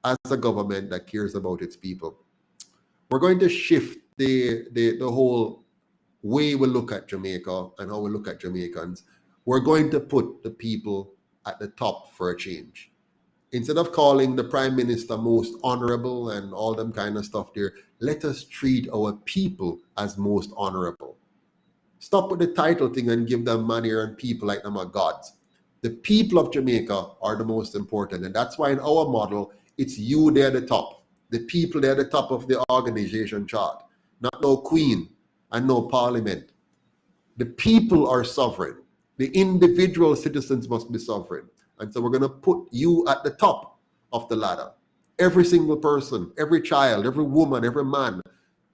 C: as a government that cares about its people. We're going to shift the whole way we look at Jamaica and how we look at Jamaicans. We're going to put the people at the top for a change. Instead of calling the Prime Minister most honorable and all them kind of stuff there, let us treat our people as most honorable. Stop with the title thing and give them money and people like them are gods. The people of Jamaica are the most important. And that's why in our model, it's you there at the top. The people there at the top of the organization chart. Not no queen and no parliament. The people are sovereign. The individual citizens must be sovereign. And so we're going to put you at the top of the ladder. Every single person, every child, every woman, every man,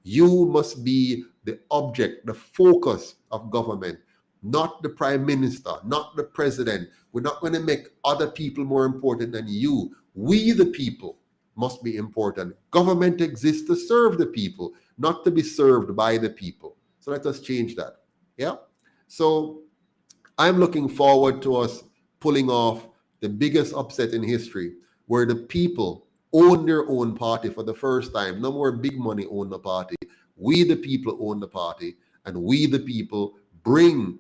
C: you must be the object, the focus of government, not the prime minister, not the president. We're not going to make other people more important than you. We, the people, must be important. Government exists to serve the people, not to be served by the people. So let us change that. Yeah. So I'm looking forward to us pulling off the biggest upset in history, where the people own their own party for the first time. No more big money own the party. We, the people, own the party, and we, the people, bring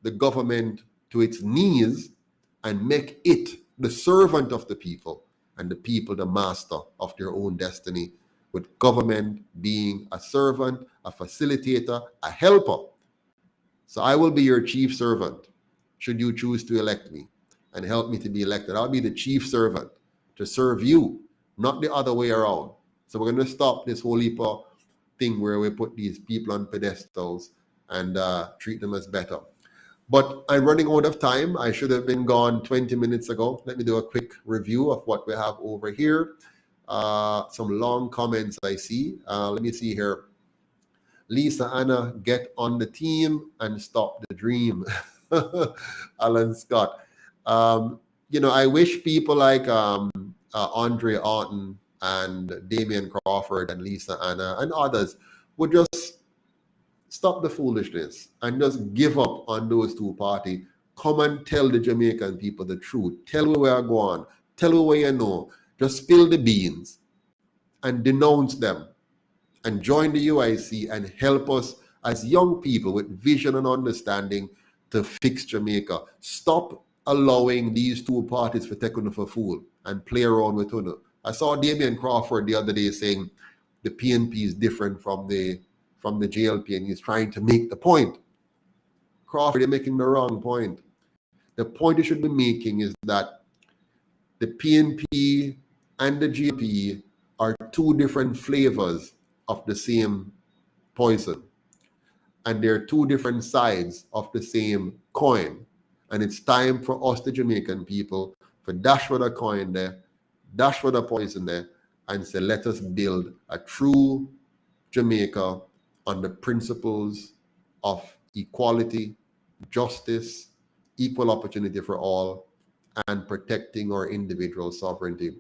C: the government to its knees and make it the servant of the people, and the people the master of their own destiny, with government being a servant, a facilitator, a helper. So I will be your chief servant, should you choose to elect me and help me to be elected. I'll be the chief servant to serve you, not the other way around. So we're going to stop this whole heap of thing where we put these people on pedestals and treat them as better. But I'm running out of time. I should have been gone 20 minutes ago. Let me do a quick review of what we have over here. Some long comments I see. Let me see here. Lisa Anna, get on the team and stop the dream. Alan Scott. I wish people like Andre Orton and Damian Crawford and Lisa Anna and others would just stop the foolishness and just give up on those two parties. Come and tell the Jamaican people the truth. Tell me where I go on. Tell me where you know. Just spill the beans and denounce them and join the UIC and help us as young people with vision and understanding to fix Jamaica. Stop allowing these two parties for taking us for fool and play around with us. I saw Damian Crawford the other day saying the PNP is different from the JLP, and he's trying to make the point. Crawford, you're making the wrong point. The point you should be making is that the PNP and the JLP are two different flavors of the same poison, and they're two different sides of the same coin. And it's time for us, the Jamaican people, to dash with a coin there, dash with a poison there, and say, let us build a true Jamaica on the principles of equality, justice, equal opportunity for all, and protecting our individual sovereignty.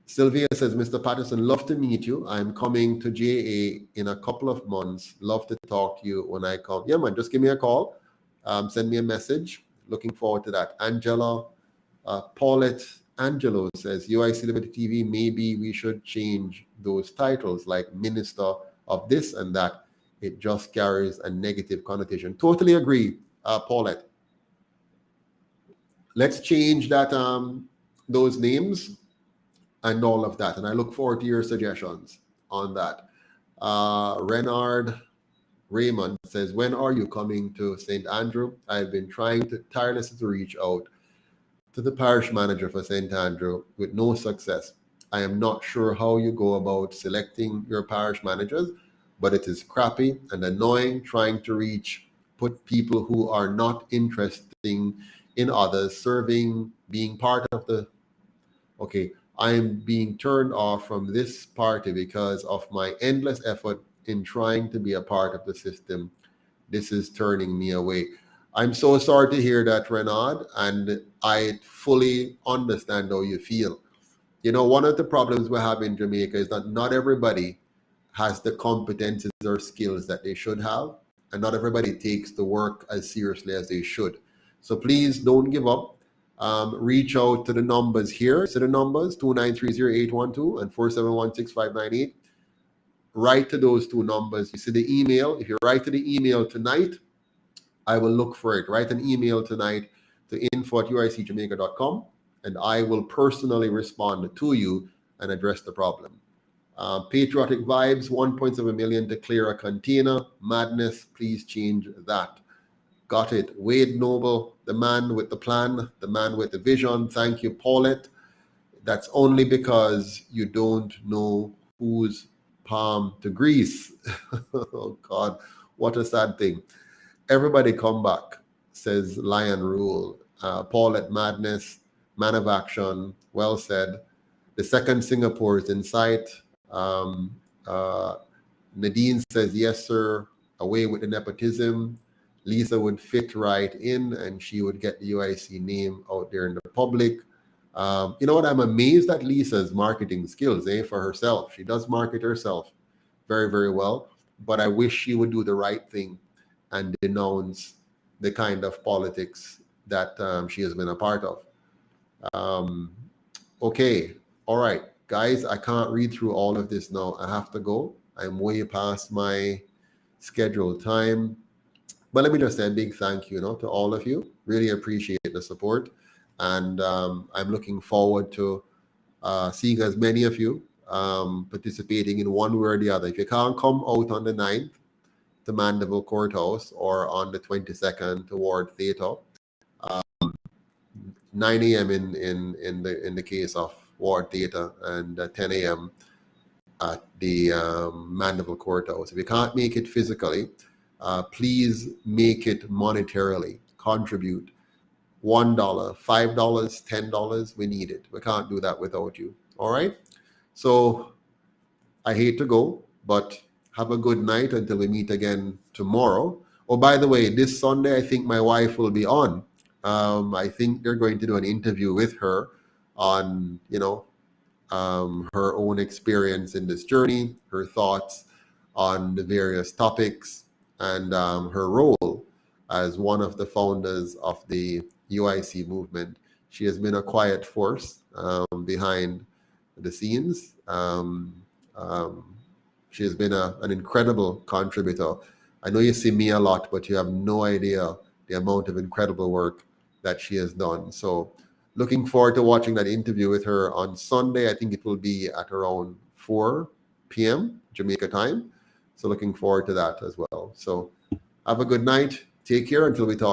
C: Sylvia says, Mr. Pattterson, love to meet you. I'm coming to JA in a couple of months. Love to talk to you when I come. Yeah, man, just give me a call. Send me a message. Looking forward to that. Angela, Paulette Angelo says, UIC Liberty TV, maybe we should change those titles like Minister of this and that. It just carries a negative connotation. Totally agree, Paulette. Let's change that those names and all of that. And I look forward to your suggestions on that. Renard Raymond says, when are you coming to St. Andrew? I've been trying to tirelessly reach out to the parish manager for St. Andrew with no success. I am not sure how you go about selecting your parish managers, but it is crappy and annoying trying to put people who are not interested in others, serving, being part of the... Okay, I am being turned off from this party because of my endless effort in trying to be a part of the system. This is turning me away. I'm so sorry to hear that, Renard, and I fully understand how you feel. You know, one of the problems we have in Jamaica is that not everybody has the competences or skills that they should have, and not everybody takes the work as seriously as they should. So please don't give up. Reach out to the numbers here. So the numbers, 2930812 and 4716598. Write to those two numbers. You see the email. If you write to the email tonight, I will look for it. Write an email tonight to info@uicjamaica.com and I will personally respond to you and address the problem. Patriotic Vibes, 1.7 million to clear a container. Madness, please change that. Got it. Wade Noble, the man with the plan, the man with the vision. Thank you, Paulette. That's only because you don't know whose palm to grease. Oh, God, what a sad thing. Everybody come back, says Lion Rule. Paulette Madness, man of action, well said. The second Singapore is in sight. Nadine says, yes, sir. Away with the nepotism. Lisa would fit right in and she would get the UIC name out there in the public. You know what? I'm amazed at Lisa's marketing skills, for herself. She does market herself very, very well. But I wish she would do the right thing and denounce the kind of politics that she has been a part of. Okay. All right. Guys, I can't read through all of this now. I have to go. I'm way past my scheduled time. But let me just say a big thank you, to all of you. Really appreciate the support. And I'm looking forward to seeing as many of you participating in one way or the other. If you can't come out on the 9th to Mandeville Courthouse or on the 22nd toward Theta, 9 a.m. in the case of Ward Theta and 10 a.m. at the Mandeville Courthouse. If you can't make it physically, please make it monetarily. Contribute $1, $5, $10. We need it. We can't do that without you. All right. So I hate to go, but have a good night until we meet again tomorrow. Oh, by the way, this Sunday, I think my wife will be on. I think they're going to do an interview with her on, her own experience in this journey, her thoughts on the various topics, and her role as one of the founders of the UIC movement. She has been a quiet force behind the scenes. She has been an incredible contributor. I know you see me a lot, but you have no idea the amount of incredible work that she has done. So looking forward to watching that interview with her on Sunday. I think it will be at around 4 p.m. Jamaica time. So looking forward to that as well. So have a good night. Take care until we talk